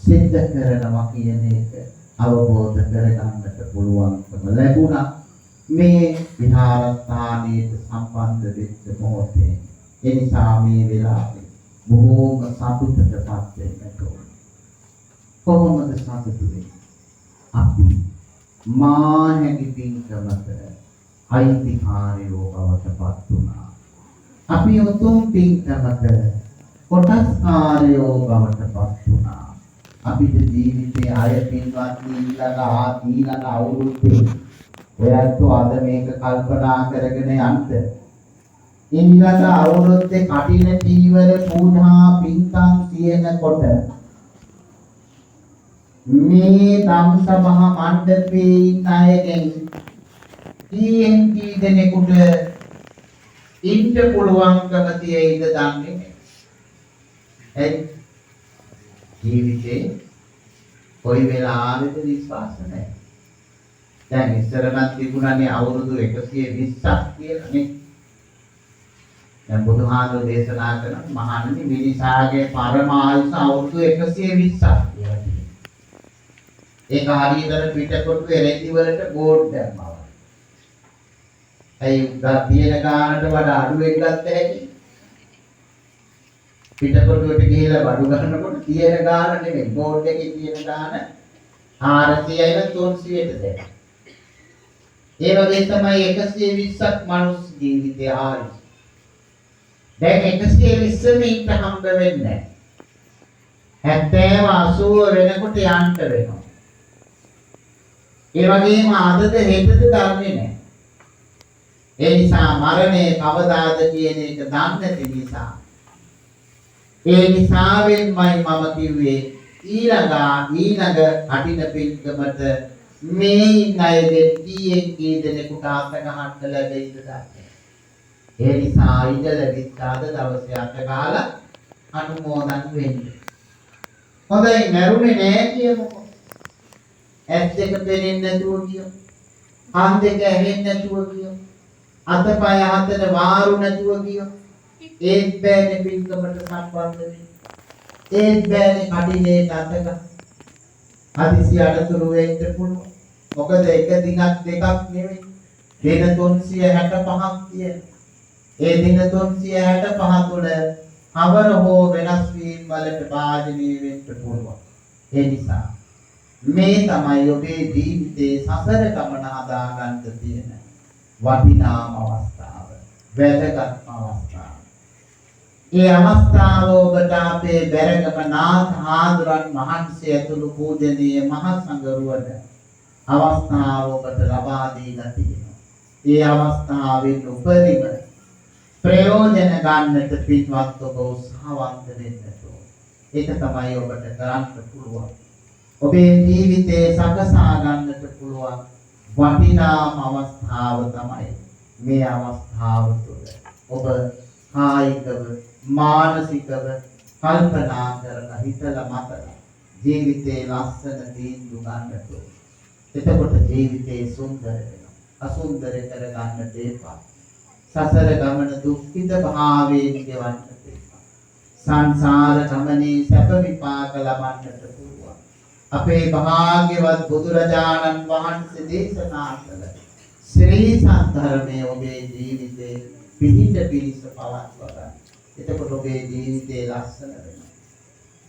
[SPEAKER 2] සිද්ධ කරනවා කියන එක අවබෝධ කරගන්නට පුළුවන්කම ලැබුණා. මේ විහාරස්ථානයේ සම්බන්ධ වෙච්ච මොහොතේ ඒ නිසා මේ වෙලාවේ බොහෝම සතුටටපත් වෙන්නට ඕන. කොහොමද සතුටු වෙන්නේ? අපි මානසික පින්කමට අයිතිකාරයෝ බවට පත් වුණා. අපි උතුම් පින්කමට කොටස්කාරයෝ බවට පත් වුණා. අපිට ජීවිතයේ අය පින්වත්නි ඊළඟ අවුරුද්දේ ඔයත් අද මේක කල්පනා කරගෙන යන්න. ඊළඟ අවුරුද්දේ කටින චීවර පූජා පින්කම් කියනකොට මේ ධම්සභා මණ්ඩපේ ඉන්න අයගෙන් කීයෙන් කී දෙනෙකුට ඉන්න පුළුවන්කම තියෙයිද දන්නේ නැහැ. ජීවිතේ කොයි වෙලාවෙද විශ්වාස නැහැ. දැන් ඉස්සරම තිබුණානේ අවුරුදු 120ක් කියලා නේ. දැන් බුදුහාමුදුරේ දේශනා කරන මහණනි මිනිසාගේ පරමායුෂ අවුරුදු 120ක් කියලා. ඒක හරියට පිටකොටු එරෙදි වලට බෝඩ් දැම්මා. ඒ තියෙන ගානට වඩා අඩුවෙන් ගත්ත හැකි. පිටකොටුවට ගිහිලා බඩු ගන්නකොට තියෙන ගාන නෙමෙයි බෝඩ් එකේ තියෙන ගාන 400යි 300ට දෙන්න. ඒ වගේ තමයි 120ක් මනුස්ස ජීවිතය ආයි. දැන් 120 ඉන්න හම්බ වෙන්නේ නැහැ. 70 80 වෙනකොට යන්න වෙනවා. ඒ වගේම අදද හෙටද දන්නේ නැහැ. ඒ නිසා මරණය කවදාද කියන එක දන්නේ නැති නිසා ඒ නිසාවෙන්මයි මම කිව්වේ ඊළඟ කටින පින්කමට මේ ඉන්න අයගෙන් කීයෙන් කී දෙනෙකුට අත ගහන්න ලැබෙයිද නැහැ. ඒ නිසා ඉඳලා විත්තාද දවසේ අට ගාලා අනුමෝදන් වෙන්න. හොඳයි මරුනේ නෑ කියමුකෝ. ඇස් දෙක පෙනෙන්නේ නැතුව කියමු. කන් දෙක ඇහෙන්නේ නැතුව කියමු. අතපය හතර වාරු නැතුව කියමු. ඒත් බෑනේ පින්කමට සම්බන්ධ වෙන්න. ඒත් බෑනේ කඩිනේ අතක. හදිසි අඩතුරු වෙන්න පුළුවන්. මොකද එක දිනක් දෙකක් නෙවෙයි. දින 365ක් තියෙනවා. ඒ දින 365 තුළ අවර හෝ වෙනස් වීම වලට භාජනය වෙන්න පුළුවන්. ඒ නිසා මේ තමයි ඔබේ ජීවිතේ සසර ගමන හදාගන්න තියෙන වටිනාම අවස්ථාව, වැදගත් අවස්ථාව. ඒ අවස්ථාව ඔබට අපේ බැරගම නාථ හාමුදුරන් වහන්සේ ඇතුළු පූජනීය මහා සංඝරුවන අවස්ථාව ඔබට ලබා දීලා තියෙනවා. ඒ අවස්ථාවෙන් උපරිම ප්‍රයෝජන ගන්නට පිටවත් ඔබ උත්සාහවන්ත වෙන්න ඕන. ඒක තමයි ඔබට කරන්න පුළුවන්. ඔබේ ජීවිතේ සකසා ගන්නට පුළුවන් වටිනාම අවස්ථාව තමයි මේ අවස්ථාව තුළ ඔබ කායිකව මානසිකව කල්පනා කරලා හිතලා මතලා ජීවිතේ ලස්සන තීන්දුව ගන්නට ඕන. එතකොට ජීවිතේ සුන්දර වෙනවා. අසුන්දර කර ගන්නට එපා. සසර ගමන දුක්ඛිත භාවයෙන් ගෙවන්නට එපා. සංසාර ගමනේ සැප විපාක ලබන්නට පුළුවන්. අපේ භාග්‍යවත් බුදුරජාණන් වහන්සේ දේශනා කළ ශ්‍රී සද්ධර්මයේ ඔබේ ජීවිතේ පිහිට පිරිස පවත්වා ගන්න. එතකොට ඔබේ ජීවිතේ ලස්සන වෙනවා.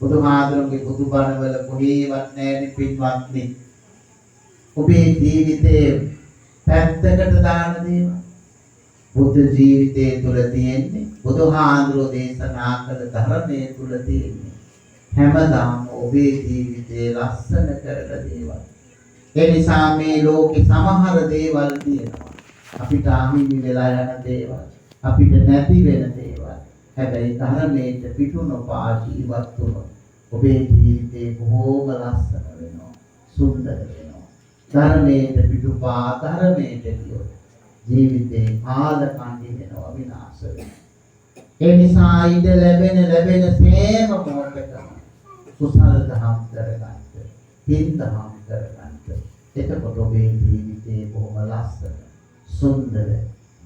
[SPEAKER 2] බුදුහාඳුන්ගේ බුදුබණ වල කොහේවත් නැති පින්වත්නි. ඔබේ ජීවිතේ පැත්තකට දාන දේවල් බුද්ධ ජීවිතයේ තුල තියෙන්නේ බුදුහාඳුරෝ දේශනා කළ ධර්මයේ තුල තියෙන්නේ හැමදාම ඔබේ ජීවිතේ ලස්සන කරන දේවල්. ඒ නිසා මේ ලෝකේ සමහර දේවල් තියෙනවා අපිට අහිමි වෙලා යන දේවල්, අපිට නැති වෙන දේවල්. හැබැයි ධර්මයේ පිටු නොපා ජීවත් වුණොත් ඔබේ ජීවිතේ බොහෝම ලස්සන වෙනවා, සුන්දර වෙනවා. ධර්මයේ පිටුපා ධර්මයේ කියොත් ජීවිතේ කාල කන්දි වෙනවා, විනාශ වෙනවා. ඒ නිසා ඉඳ ලැබෙන සෑම මොහොතකම කුසල දහම් කරගන්න, පින් දහම් කරගන්න. එතකොට ඔබේ ජීවිතේ බොහොම ලස්සන, සුන්දර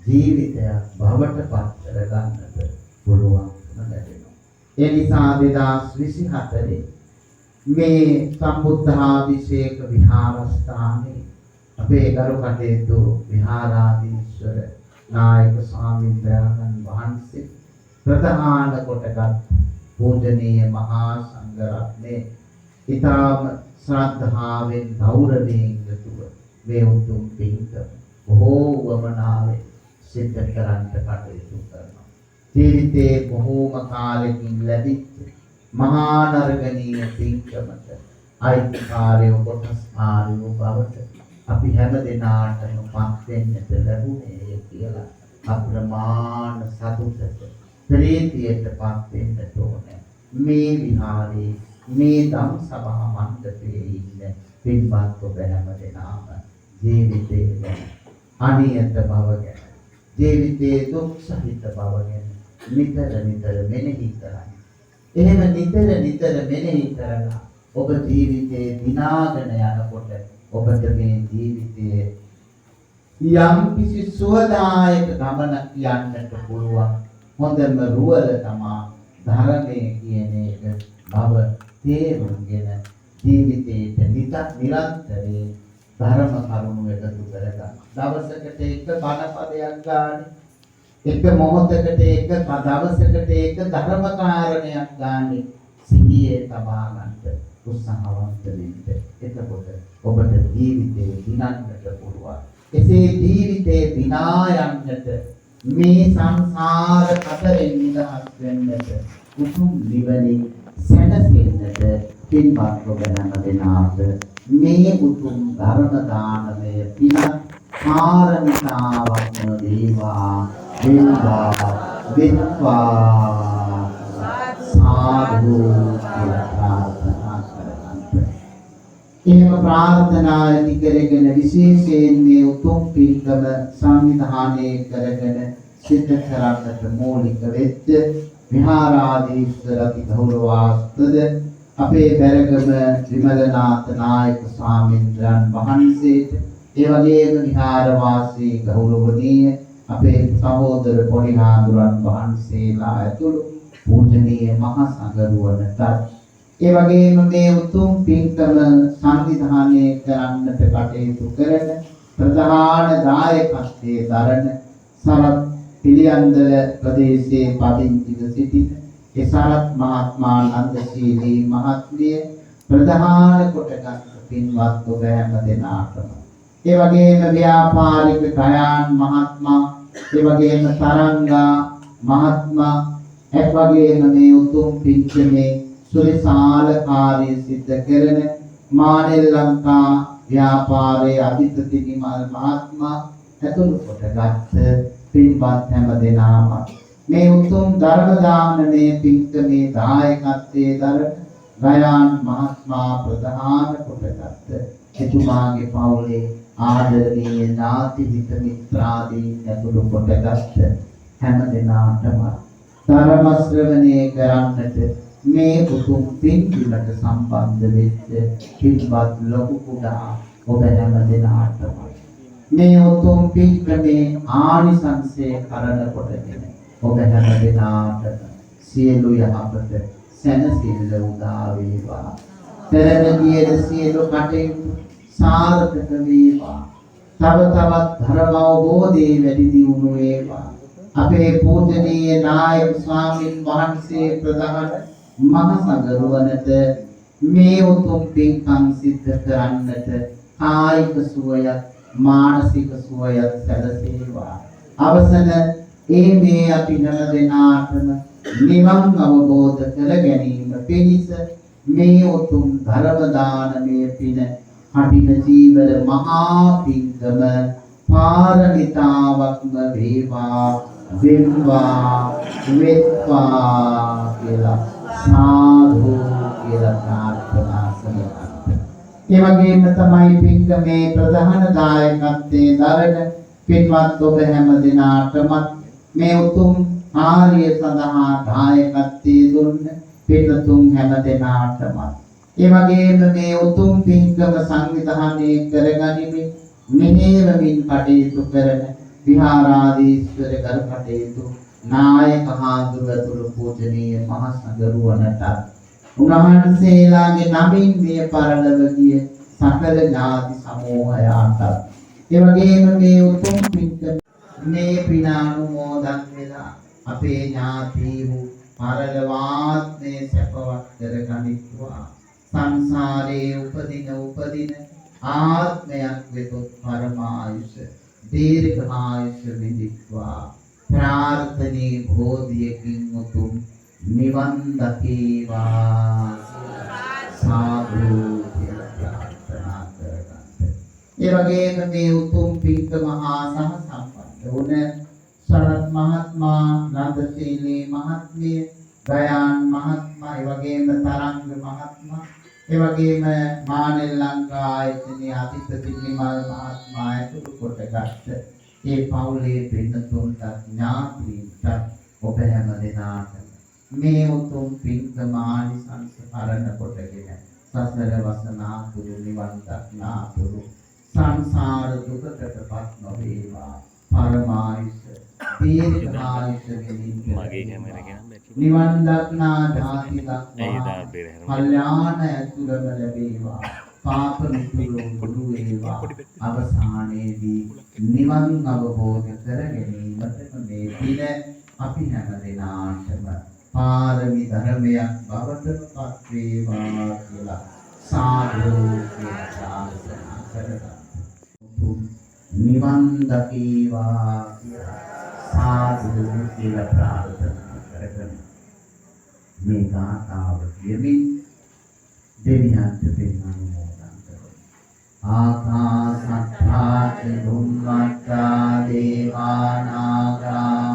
[SPEAKER 2] ජීවිතයක් බවට පත් කරගන්නට පුළුවන්කම ලැබෙනවා. ඒ නිසා 2024 මේ සම්බුද්ධාභිෂේක විහාරස්ථානයේ අපේ ගරු කටයුතු විහාරාධීශ්වර නායක ස්වාමීන් වහන්සේ ප්‍රධාන කොටගත් පූජනීය මහා සංඝරත්නයේ ඊටම ශ්‍රද්ධාවෙන් ගෞරවයෙන් යුතුව මේ උතුම් පින්කම බොහෝ වමනාවෙන් සිද්ධ කරන්නට කටයුතු කරනවා. ජීවිතේ බොහෝම කාලෙකින් ලැබිච්ච මහා නරගණීය පින්කමට අයිතිකාරයෝ කොටස්කාරයෝ බවට අපි හැම දිනාටම පත් වෙන්නට ලැබුණේ කියලා අප්‍රමාණ සතුටට ප්‍රීතියට පත් වෙන්නට ඕනේ. මේ විහාරේ මේ ධම් සභා මණ්ඩපයේ ඉන්න පින්වත් ඔබ හැම දෙනාම ජීවිතේ ගැන, අනියත බව ගැන, ජීවිතයේ දුක් සහිත බව ගැන නිතර මෙනෙහි කරන්න. එහෙම නිතර මෙනෙහි කරලා ඔබ ජීවිතේ දිනාගෙන යනකොට ඔබට මේ ජීවිතයේ යම් කිසි සුවදායක ගමනක් යන්නට පුළුවන්. හොඳම රුවල තමා ධර්මයේ කියන එක බව තේරුම්ගෙන ජීවිතේට නිරන්තරයෙන් ධර්ම කරුණු එකතු කරගන්න. දවසකට එක බණපදයක් ගන්න, එක මොහොතකට එක දවසකට එක ධර්ම කාරණයක් ගන්න සිහියේ තබා ගන්නට උත්සාහවන්ත වෙන්න. එතකොට ඔබට ජීවිතේ දිනන්නට පුළුවන්. එසේ ජීවිතේ දිනා යන්නට මේ සංසාර කතරෙන් නිදහස් වෙන්නට උතුම් නිවනින් සැනසෙන්නට පින්වත් ඔබ හැම දෙනාට මේ උතුම් ධර්ම දානමය පින කාරණාවක්ම වේවා සාදු ප්‍රාර්ථනා කරගන්න. එහෙම ප්‍රාර්ථනා ඇති කරගෙන විශේෂයෙන් මේ උතුම් පින්කම සංවිධානය කරගෙන සිද්ධ කරන්නට මූලික වෙච්ච විහාරාධීශ රති ගෞරවාස්පද අපේ බැරගම විමලනාථ නායක ස්වාමීන්ද්‍රයන් වහන්සේට ඒ වගේම විහාරවාසී ගෞරවනීය අපේ සහෝදර පොඩිහාඳුරන් වහන්සේලා ඇතුළු පූජනීය මහා සංඝරුවනට ඒ වගේම මේ උතුම් පින්කම සංවිධානය කරන්නට කටයුතු කරන ප්‍රධාන දායකත්වයේ දරන සරත් පිළියන්දල ප්‍රදේශයේ පදිංචිව සිටින ඒ සරත් මහත්මා නන්දශීලී මහත්මිය ප්‍රධාන කොටගත් පින්වත් ඔබ හැම දෙනාටම ඒ වගේම ව්‍යාපාරික ගයාන් මහත්මයා ඒ වගේම තරංගා මහත්මයා එක් වගේම මේ උතුම් පින්කමේ සුරිසාල කාර්ය සිද්ධ කරන මානෙල් ලංකා ව්‍යාපාරයේ අධිපති නිමල් මහත්මයා ඇතුළු කොටගත් පින්වත් හැම දෙනාම මේ උතුම් ධර්ම දානමේ පින්කමේ දායකත්වයේ දරන ගයාන් මහත්මයා ප්‍රධාන කොටගත් එතුමාගේ පවුලේ ආදරණීය ඥාති හිත මිත්‍රාදී ඇතුළු කොටගත් හැම දෙනාටම ධර්ම ශ්‍රවණය කරන්නට මේ උතුම් පින්කමට සම්බන්ධ වෙච්ච පින්වත් ලොකු කුඩා ඔබ හැම දෙනාටම මේ උතුම් පින්කමේ ආනිසංසය කරන කොටගෙන ඔබ හැම දෙනාටම සියලු යහපත සැනසෙල්ල උදා වේවා පෙරණියේ සියලු කටයුතු සාර්ථක වේවා තව තවත් ධර්ම අවබෝධයේ වැඩි දියුණු වේවා අපේ පූජනීය නායක ස්වාමීන් වහන්සේ ප්‍රධාන මහ සංඝරුවනට මේ උතුම් පින්කම් සිද්ධ කරන්නට කායික සුවයත් මානසික සුවයත් සැලසේවා අවසන මේ අපි හැම දෙනාටම නිවන් අවබෝධ කර ගැනීම පිණිස මේ උතුම් ධර්ම දානමය පින කටින ජීවර මහා පින්කම පාරමිතාවක්ම වේවා වෙත්වා කියලා සාදු කියලා ප්‍රාර්ථනා කරනවා. ඒ වගේම තමයි පින්කමේ ප්‍රධාන දායකත්වයේ දරන පින්වත් ඔබ හැම දිනාටම මේ උතුම් ආර්ය සඳහා දායකත්වයේ දුන්න පින්තුන් හැම දිනාටම ඒ වගේම මේ උතුම් පින්කම සංවිධානය කරගනිමින් මෙහෙයවමින් කටයුතු කරන විහාරාධීශවර කර කටයුතු නායක හාමුදුරුවෝ පූජනීය මහා සංඝරුවනට උන්වහන්සේලාගේ නමින් මේ පරලොව ගිය සකල ඥාති සමූහයාට ඒ වගේම මේ උතුම් පින්කම මේ පිනානුමෝදන් වෙලා අපේ ඥාතීහු පරලොවාත්මේ සැපවත් කරගනිත්වා සංසාරේ උපදින ආත්මයක් වෙතොත් පරමායුෂ දීර්ඝායුෂ විඳිත්වා ප්‍රාර්ථනීය බෝධියකින් උතුම් නිවන් දකේවා සාදු කියලා ප්‍රාර්ථනා කරගන්න. ඒ වගේම මේ උතුම් පින්කම හා සම්බන්ධ වුණ සරත් මහත්මයා නන්දශීලී මහත්මිය ගයාන් මහත්මයා ඒ වගේම තරංග මහත්මයා ඒ වගේම මානෙල් ලංකා ආයතනයේ අධිපති නිමල් මහත්මයා ඇතුළු කොටගත් ඒ පවුලේ පින්තුන්ට ඥාතීන්ට ඔබ හැම දෙනාටම මේ උතුම් පින්කම ආනිසංස කරන කොටගෙන සසර වසනාතුරු නිවන් දක්නාතුරු සංසාර දුකකටපත් නොවේවා පරමායුෂ දීර්ඝායුෂ නිවන් දක්නා ධාති දක්වා කල්යාණ ඇතුළම ලැබේවා පාප මිතුරු බුදු වේවා අවසානයේදී නිවන් අවබෝධ කර ගැනීමට මේ පින අපි හැම දිනාටම පාරමී ධර්මයක් බවට පත් වේවා කියලා සාදු කියලා ප්‍රාර්ථනා කරගන්න. නිවන් දකීවා කියලා සාදු කියලා ප්‍රාර්ථනා කරගන්න. මේ ගාථාව කියමින් දෙවියන්ට පින් අනුමෝදන් කරමු. ආකාසත්තා චුම්මත්තා දේවානාගා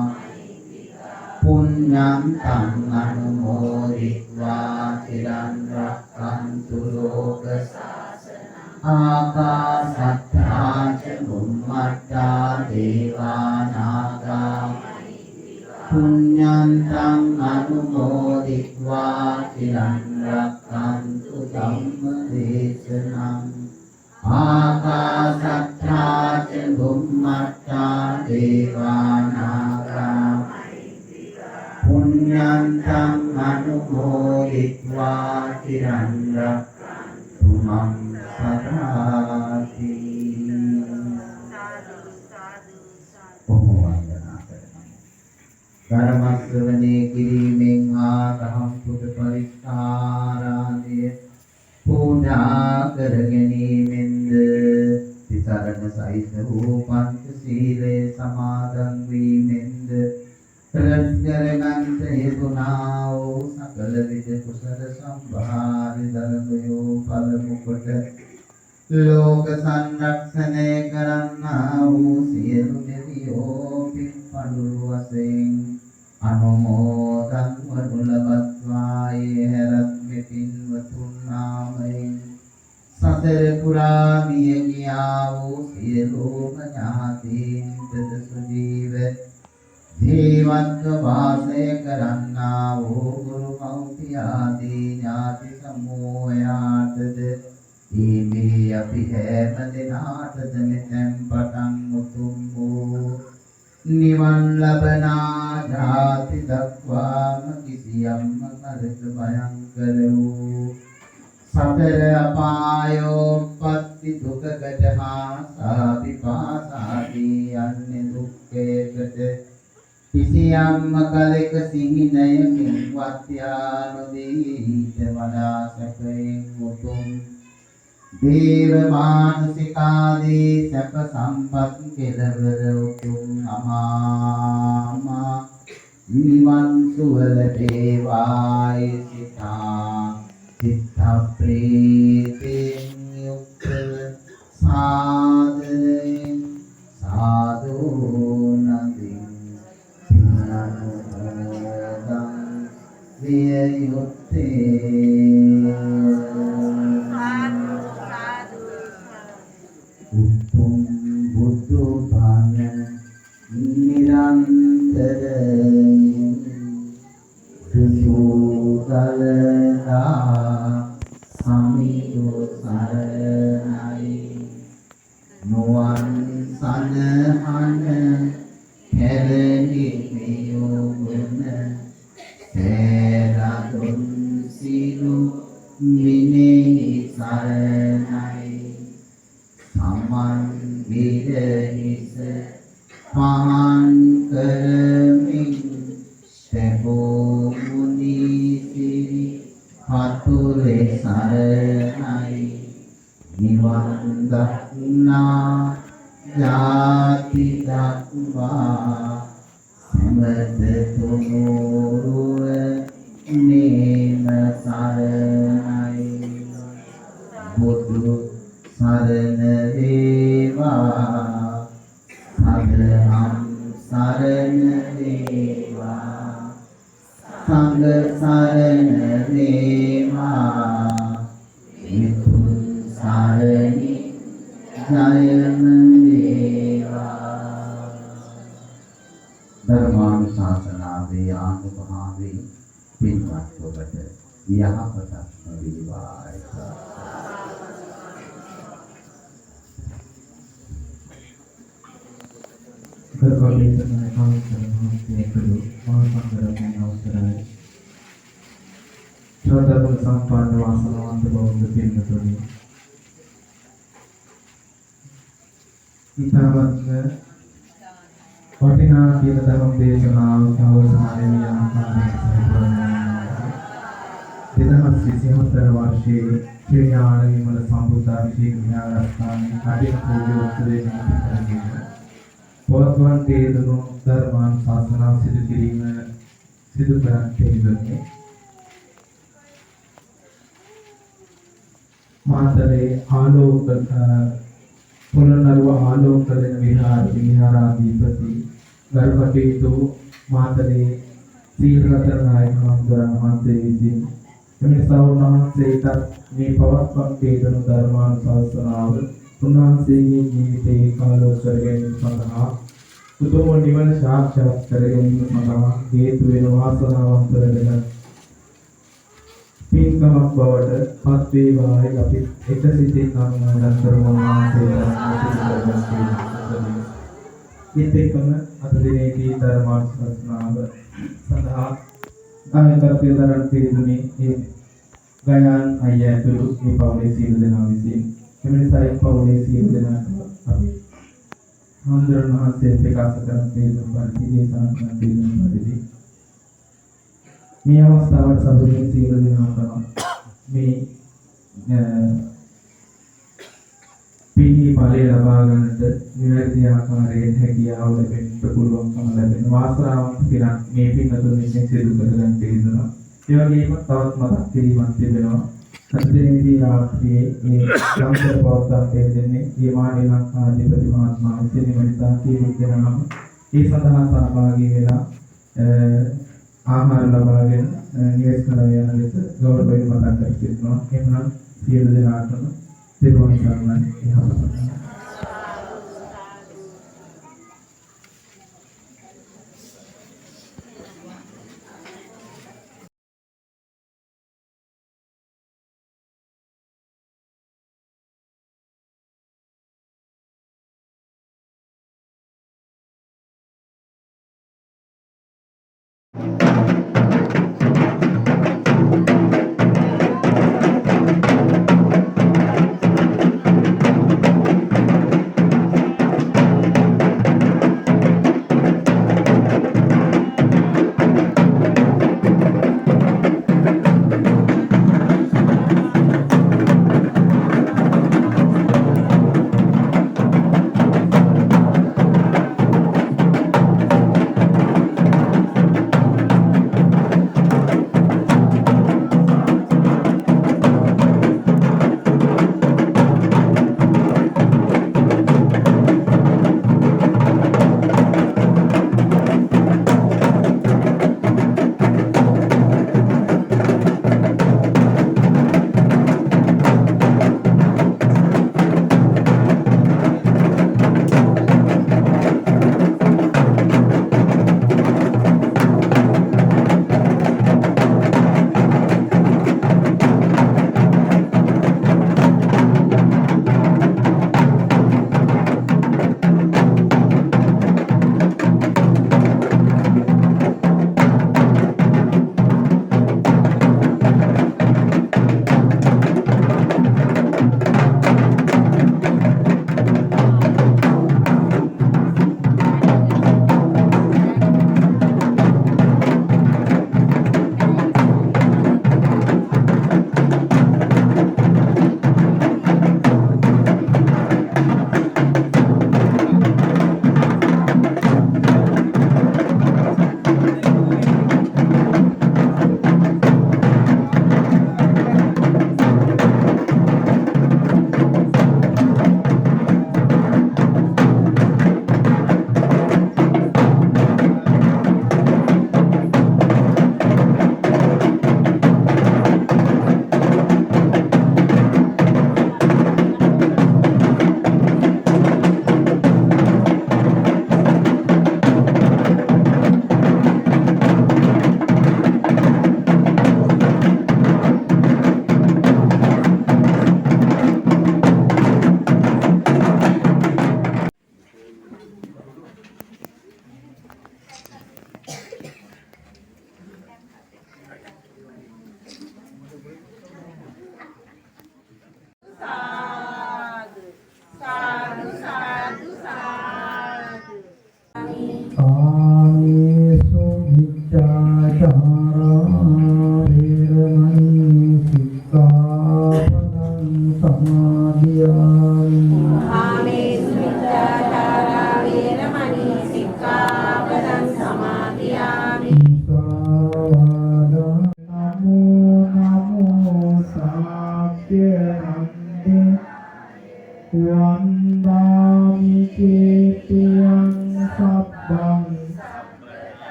[SPEAKER 2] පුඤ්ඤං තං අනුමෝදිत्वा චිරන් රක්ඛන්තු ලෝක ආකාසත්තා චුම්මත්තා දේවානාගා පුඤ්ඤන්තං අනුමෝදිत्वा චිරන් රක්ඛන්තු ධම්ම දේශනං ආකාශත්තා ච බුම්මත්තා දේවානාගා පුඤ්ඤන්තං අනුමෝදිत्वा චිරන් රක්ඛන්තු මං සදාති ධර්ම ශ්‍රවණේ කිරීමෙන් ආතහම් පුද පරිස්කාරාදිය පූජා කර ගැනීමෙන්ද තිසරණ සහිත වූ පංච සීලේ සමාදන් වීමෙන්ද රැස් කරගන්ත යෙදුනා වූ සකල විද කුසල සම්භාර ධර්මයෝ පළමු කොට ලෝක සංරක්ෂණය කරන්නා වූ සියලු දෙවියෝ පින් පඬුරු වශයෙන් අනුමෝදන් වනු ලබත්වායේ හැරත් මෙපින්වතුන් නාමයෙන් සතර පුරා මිය ගියා වූ සියලුම ඥාතීන්ටද සුජීව ජීවත්ව වාසය කරන්නා වූ ගුරු මව්පියාදී ඥාති සමූහයාටද ඊමේ අපි හැම දිනාටද මෙතෙන් පටන් උතුම් වූ නිවන් ලබනා ධාති දක්වාම කිසියම්ම කලක භයංකර වූ සතර අපායෝපත්ති දුකකට හා සාපිපාසාදී යන්නේ දුක්ඛයකට කිසියම්ම කලක සිහිනයකින් වත්‍යානොදී ඊට වඩා සැපයෙන් උතුම් දේව මානසිකාදී සැප සම්පත් කෙලවර උතුම් අමාමා නිවන් සුව ලැබේවායි සිතා චිත්ත ප්‍රීතියෙන් යුක්ත සාදරයෙන් සාදු නදින් සිනනුමෝදං විය යුත්තේ උතුම් බුදු බණ නිරන්තරයෙන් සුසුදලනා සමිදු සරණයි නොවන් සනහන කැලණි මියුගුණ සේරදුන් සිරු මිනෙහි සරණයි සමන් විරහිස පහන් කරමින් සැබෝ මුනි සිරි හතුලේ සරණයි නිවන් දක්නා ජාති දක්වා සමත තුනුරුව නේම සරණයි බුදු සරණ වේවා සදහම් සරණ වේවා සංඝ සරණ වේවා මිතුන් සරණි ජයම වේවා ධර්මානුශාසනාවේ ආනුභාවී පින්වත් ඔබට යහපතක්ම වේවා කරකවලිතන කාන්තරමහත්මයකලු මහාසංඝරත්නය අවසරයි ශ්‍රද්ධාවන්ත සම්පන්න වාසනාවන්ත බෞද්ධ පින්වතුනි ඊතාවත්ම වටිනා කියන ධර්ම දේශනාව අවසානයේ ආකාරයෙන් සිදුවනවා 2024 වර්ෂයේ ශ්‍රී ඥාන විමල සම්බුද්ධාභිෂේක විහාරස්ථානයේ කඩින පූජෝත්සවයේ නිමිති පොත්වන් තේරුණු ධර්මානුශාසනාව සිදු කිරීම සිදු කරන් තිබෙන්නේ මාතරේ ආලෝක පොළොන්නරුව ආලෝක දෙන විහාරාධිපති ගරුකටයුතු මාතරේ සීල රතන නායක මහත්මයාණන් වහන්සේ විසින් එමිසා උන්වහන්සේට මේ පවත්වන් තේරුණු ධර්මානුශාසනාව උන්වහන්සේගේ ජීවිතයේ කාලෝත්සව ගැනීම සඳහා
[SPEAKER 4] උතුම් නිවන සාක්ෂාත් කර ගැනීම සඳහා හේතු වෙන වාසනාවන්ත වෙන පින්කමක් බවට පත් වේවායි අපි එක සිතින් අනුමෝදන් කරමු ඉතිකම අද දිනේදී ධර්මානුශාසනාව සඳහා ගායකත්වය දරන පිරිසුනේ ඒ ගයන් අයියා ඇතුළු මේ පවුලේ සියලු දෙනා විසින් එමෙනිසයි පවුලේ සියලු දෙනාට අපි හඳුනන මහත්සේ ප්‍රකාශ කරන පිළිතුරු පරිදි දේශනා කරන පිළිතුරු පරිදි මේ අවස්ථාවට සම්බන්ධ සියලු දෙනාටම මේ පින්හි ඵලය ලබා ගන්නට නිවැරදි ආකාරයෙන් හැකියාව ලැබෙන්න පුළුවන්කම ලැබෙන වාසනාවන්ත පිනක් මේ පින්තුන් විසින් සිදු කරගන්න තියෙනවා. ඒ වගේම තවත් මතක් කිරීමක් තිබෙනවා. සත්‍යනීති රාත්‍රියේ මේ සංකල්ප පවත්වා දෙන්නේ ඊමානිලක් ආධිපති මහත්මයා විසින් මෙනිසා කීප දෙනාම ඒ සඳහා සහභාගී වෙලා ආහාර ලබාගෙන නිවෙස් කර යන ලෙස ගෞරවයෙන් මතක් කර සිටිනවා. එhmenan සියලු දෙනාටම දෙවියන් සරණයි එහා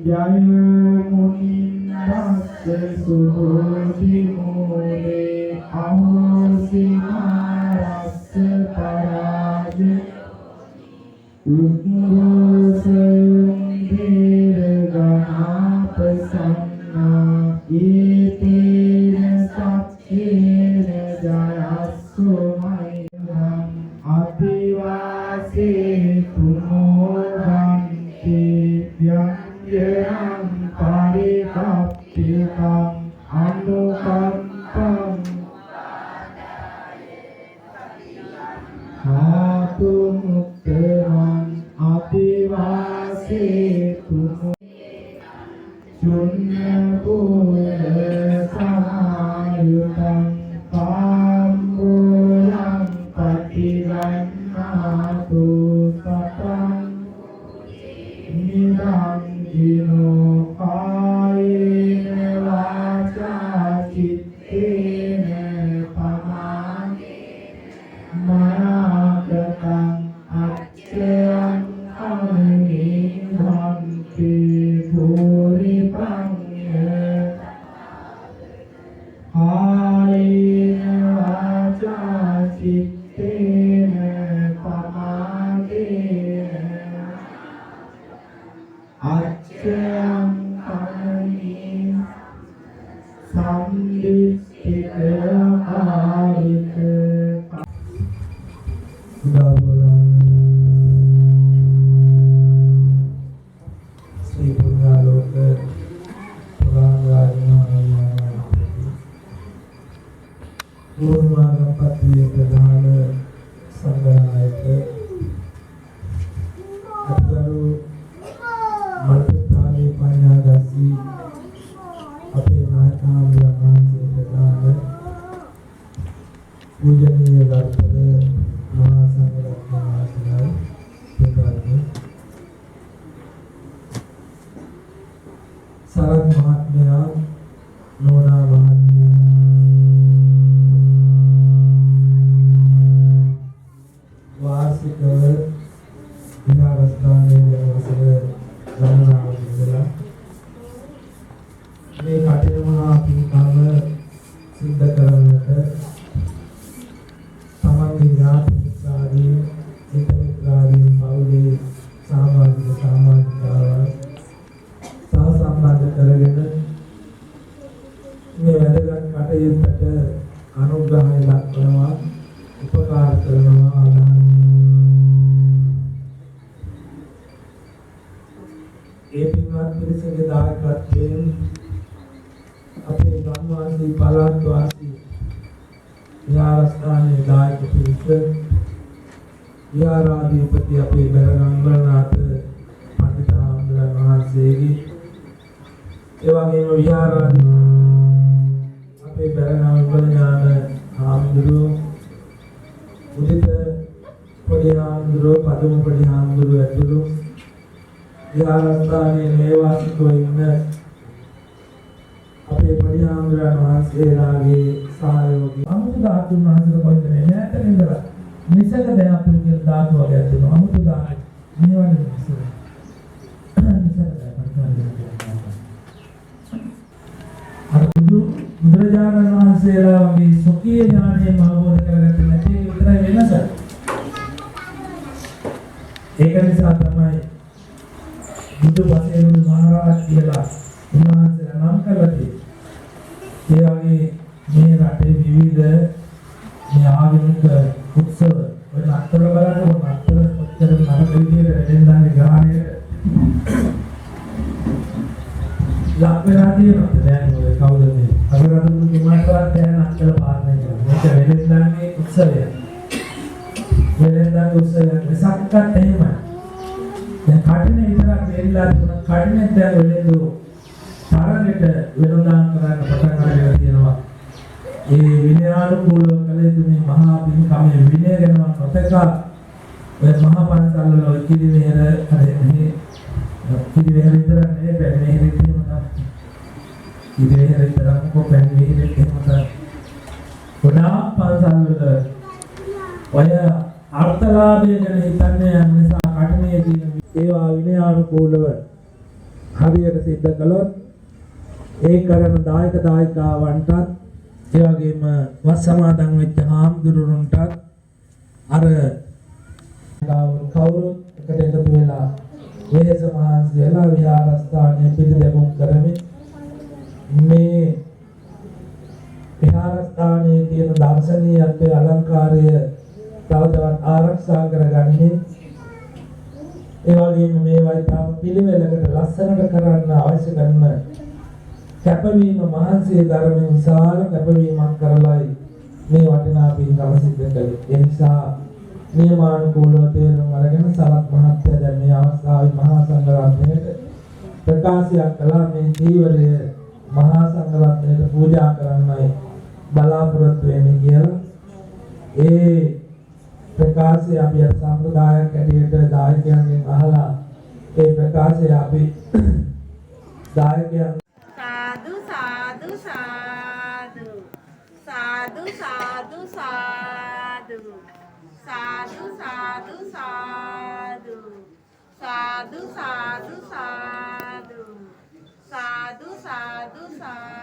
[SPEAKER 4] ජය මුනින්දස්ස සුභෝධි මූලේ අහෝසිනාරස්ස පරාජ උද්ඝෝෂයං දීර්ඝාපසන්නා ඊතේන සක්ඛේන ජයස්සු මයිනම් අතිවාසේ තුමෝගන්ති යං පරිකප්පිකං අනුකම්පං ආතු මුක්තං අතිවාසේ තුමෝ ශුන්‍ය බුල සමායුතං කාම්බුලං පටිගන්නාතු සතං නිරංජිනෝ කායේන වාචා චිත්තේන පමානේන මනාගතං අච්චයං අනිභන්ති භූරිපංය කායේන වාචා චිත්තේන පමානේන අච්චයං කමනී සම්දිස්තික ආයික ශ්‍රී පුණ්‍යාලෝක පුරාණ රාජමහා පූර්වාගම්පත්තිය ප්‍රධාන සංඝනායක අත්දරු මල්පත්තානේ පඤ්ඤාදස්සී අපේ මහාකාම්‍ය මහන්සිය ප්‍රධාන පූජනීය ගරුතර මහා සංඝරත්න වාසනායි ප්‍රධානී සරත් මහත්මයා නෝනා මහත්මිය වාර්ෂිකව විහාරස්ථානයේ වසර ගණනාවක් ඉඳලා මේ කටින මහා පින්කම සිද්ධ කරන්නට තමන්ගේ ඥාති මිත්‍රාදී හිත මිත්‍රාදී පවුලේ සමාජිකාවන් සහසම්බන්ධ කරගෙන මේ වැදගත් කටයුත්තට අනුග්‍රහය දක්වනවා උපකාර කරනවා ඒ පින්වත් පිරිසගේ දායකත්වයෙන් අපේ ගම්වාසී පළාත් වාසී විහාරස්ථානයේ දායක පිරිස විහාරාධිපති අපේ බරගම්බරනාථ පඬිත හාමුදුරන් වහන්සේගේ ඒ වගේම විහාරාධිපති අපේ බරගම්බරඥාන හාමුදුරුවෝ උදිත පොඩි හාමුදුරුවෝ පදම පොඩි හාමුදුරුවෝ ඇතුළු විහාරස්ථානයේ නේවාසිකව ඉන්න අපේ පොඩි හාමුදුරන් වහන්සේලාගේ සහයෝගය අමුතු ධාතුන් වහන්සේලා කොහෙද මේ නැතන ඉඳලා නිසක දැන් අපේ කියන ධාතු වගේ තියෙනවා අමුතු ධාතු මේ වගේ නිසක අර බුදුරජාණන් වහන්සේලා වගේ සොකී ඥානයෙන් අවබෝධ කරගත්තේ නැති විතරයි වෙනස. ඒක නිසා තමයි බුදු වශයෙන් මහරහත් කියලා උන්වහන්සේලා නම් කරලා තියෙන්නේ. ඒ වගේ මේ රටේ විවිධ මේ ආගමික උත්සව ඔය නත්තර බලනකොට නත්තර ඔච්චර නරක විදියට වෙනදාගේ ග්‍රහණය ලාභරාදී නත්තර දැන් ඔය කවුද මේ අගරදුගේ මාතෘකාවක් දැන් නත්තර පාලනය කරනවා. මේක වෙනදාගේ උත්සවය. වෙනදාගේ උත්සවය වෙසක්කත් එහෙමයි. දැන් කඩින විතරක් මෙරිලා තිබුණා කඩිනෙත් දැන් වෙලෙදු තරගෙට වෙනදාම් කරන්න පටන් ගන්න තියෙනවා. ඒ විනයානුකූලව කළ යුතු මේ මහා පින්කමේ විනය ගැන නොතකා ඔය මහා පන්සල් වල ඔය කිරි වෙහෙර හරි කිරි වෙහෙර විතර නෙවෙයි පැන් වෙහෙර තියෙනවා. කිරි වෙහෙර විතරක් කොපැන් වෙහෙර තියෙනවා. ගොඩාක් පන්සල් වල ඔය අර්ථලාභය ගැන හිතන්නේ යන නිසා කටනේ තියෙන
[SPEAKER 5] ඒවා විනයානුකූලව හරියට සිද්ධ කළොත් ඒ කරන දායක දායිකාවන්ටත් ඒ වගේම වස් සමාදන් වෙච්ච හාමුදුරුවන්ටත් අර කවුරුත් එකට එකතු වෙලා වෙහෙස මහන්සි වෙලා විහාරස්ථානයේ පිළිදෙමුම් කරමින් මේ විහාරස්ථානයේ තියෙන දර්ශනීයත්වයේ අලංකාරය තව තවත් ආරක්ෂා කරගනිමින් ඒ වගේම මේවා තම පිළිවෙලකට ලස්සනට කරන්න අවශ්‍ය කරන කැපවීම මහන්සිය ධර්මයෙන් විශාල කැපවීමක් කරලායි මේ වටිනා පින්කම සිද්ධ කළේ. ඒ නිසා නියමානුකූලව තේරුම් අරගෙන සරත් මහත්තයා දැන් මේ අවස්ථාවේ මහා සංඝරත්නයට ප්‍රකාශයක් කළා මේ ජීවලය මහා සංඝරත්නයට පූජා කරන්නයි බලාපොරොත්තු වෙන්නේ කියලා. ඒ ප්‍රකාශය අපි සම්ප්‍රදායක් ඇටියට දායකයන්ගෙන් අහලා ඒ ප්‍රකාශය අපි දායකයන්
[SPEAKER 6] साधु साधु साधु साधु साधु साधु साधु साधु साधु साधु साधु साधु साधु साधु साधु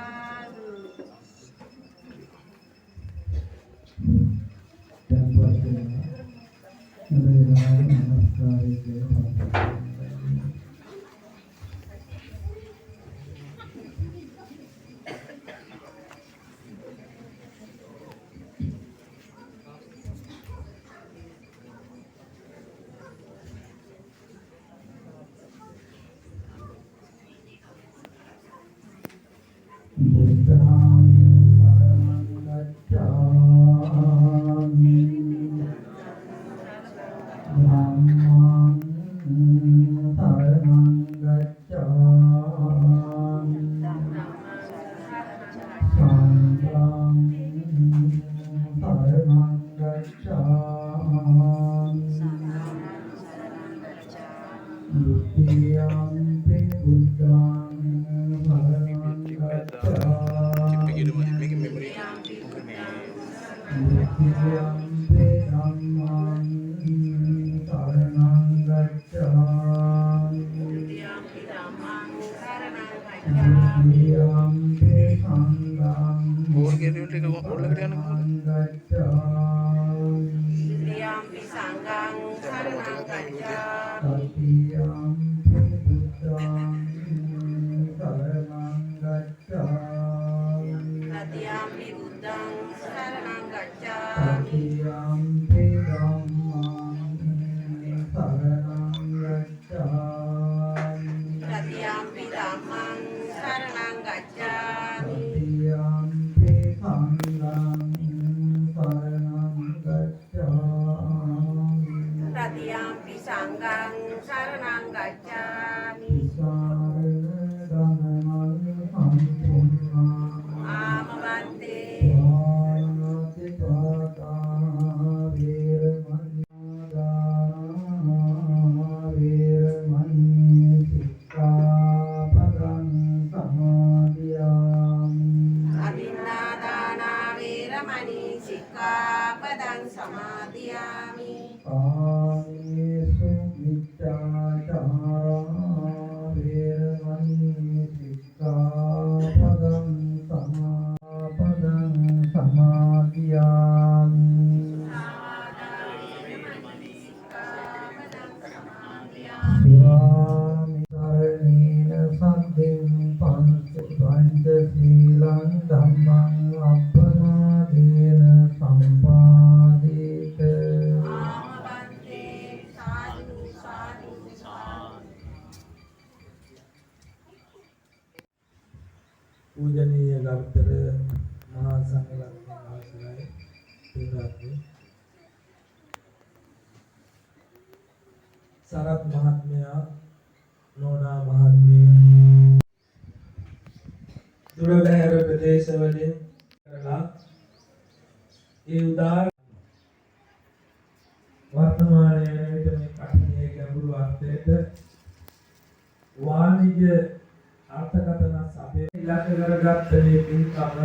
[SPEAKER 5] පූජනීය ගරුතර මහා සංඝරත්නයේ අවසරයි පින්වත්නි සරත් මහත්මයා නෝනා මහත්මිය දුරබැහැර ප්‍රදේශවලින් කරලා ඒ උදාර වර්තමානයේ විට මේ කටනේ ගැඹුරු අර්ථයට වාණිජ්‍ය අර්ථකථන සපේ ඉලක්ක කරගත් මේ පින්කම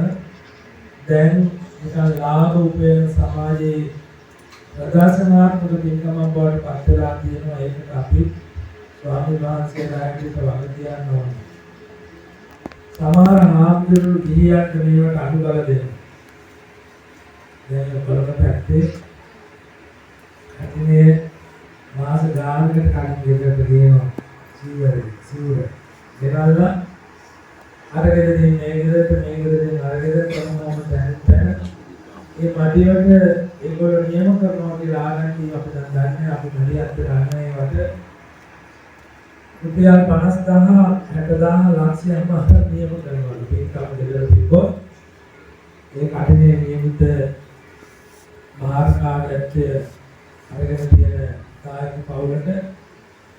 [SPEAKER 5] දැන් නිකන් ලාභ උපයන සමාජයේ ප්‍රදර්ශනාත්මක පින්කමක් බවට පත් වෙලා තියෙනවා. ඒකට අපි ස්වාමීන් වහන්සේලාට වග කියන්න ඕනේ. සමහර ආම්දුරු ගිහියන්ට මේවට අනුබල දෙනවා. දැන් කොළඹ පැත්තේ අතිනේ මාස ගානකට කලින් ගෙදරට ගේනවා සිවුර. ගෙනල්ලා අර ගෙදරින් මේ ගෙදරට මේ ගෙදරින් අර ගෙදරට කොහොමද දැන් මේ මඩියට ඒගොල්ලෝ නියම කරනවා කියලා ආගන්තුක අපි දැන් දන්නේ අපි මඩියට ගන්න ඒවට රුපියල් 50000 60000 ලක්ෂයක්ම අතර නියම කරනවා. මේකම දෙලට තිබ්බොත් ඒ කඩේ නියමිත මාර්කාඩට අරගෙන තියෙන කායික පවුලට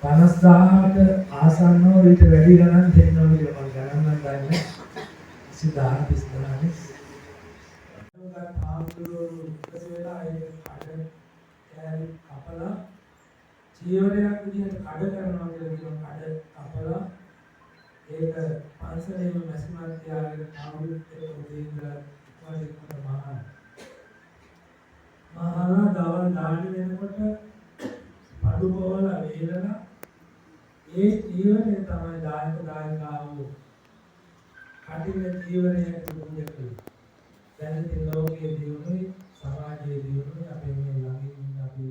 [SPEAKER 5] 50000ට ආසන්නව ඊට වැඩි ගණන් දෙන්නවා කියලා මම ගණන් ගන්න 20000 30000 ආම්දුරු ඉස්සෙල්ලා ඒක කඩ කෑලි කපලා ජීවනයක් විදිහට කඩ කරනවා කියලා කියන කඩ කපලා ඒක පන්සලේම මැසිමක් තියාගෙන ආවුරුත් ඒක උදේින්දලා වලිකට මහාන දවල් දාඩි වෙනකොට පඩු පොවල වේලලා ඒ ජීවනය තමයි දායකව කටින ජීවනයක් තිබුණේ. දැන් ඉතින් ලෝකයේ දියුණුවයි සමාජයේ දියුණුවයි අපේ මේ ළඟින් ඉන්න අපි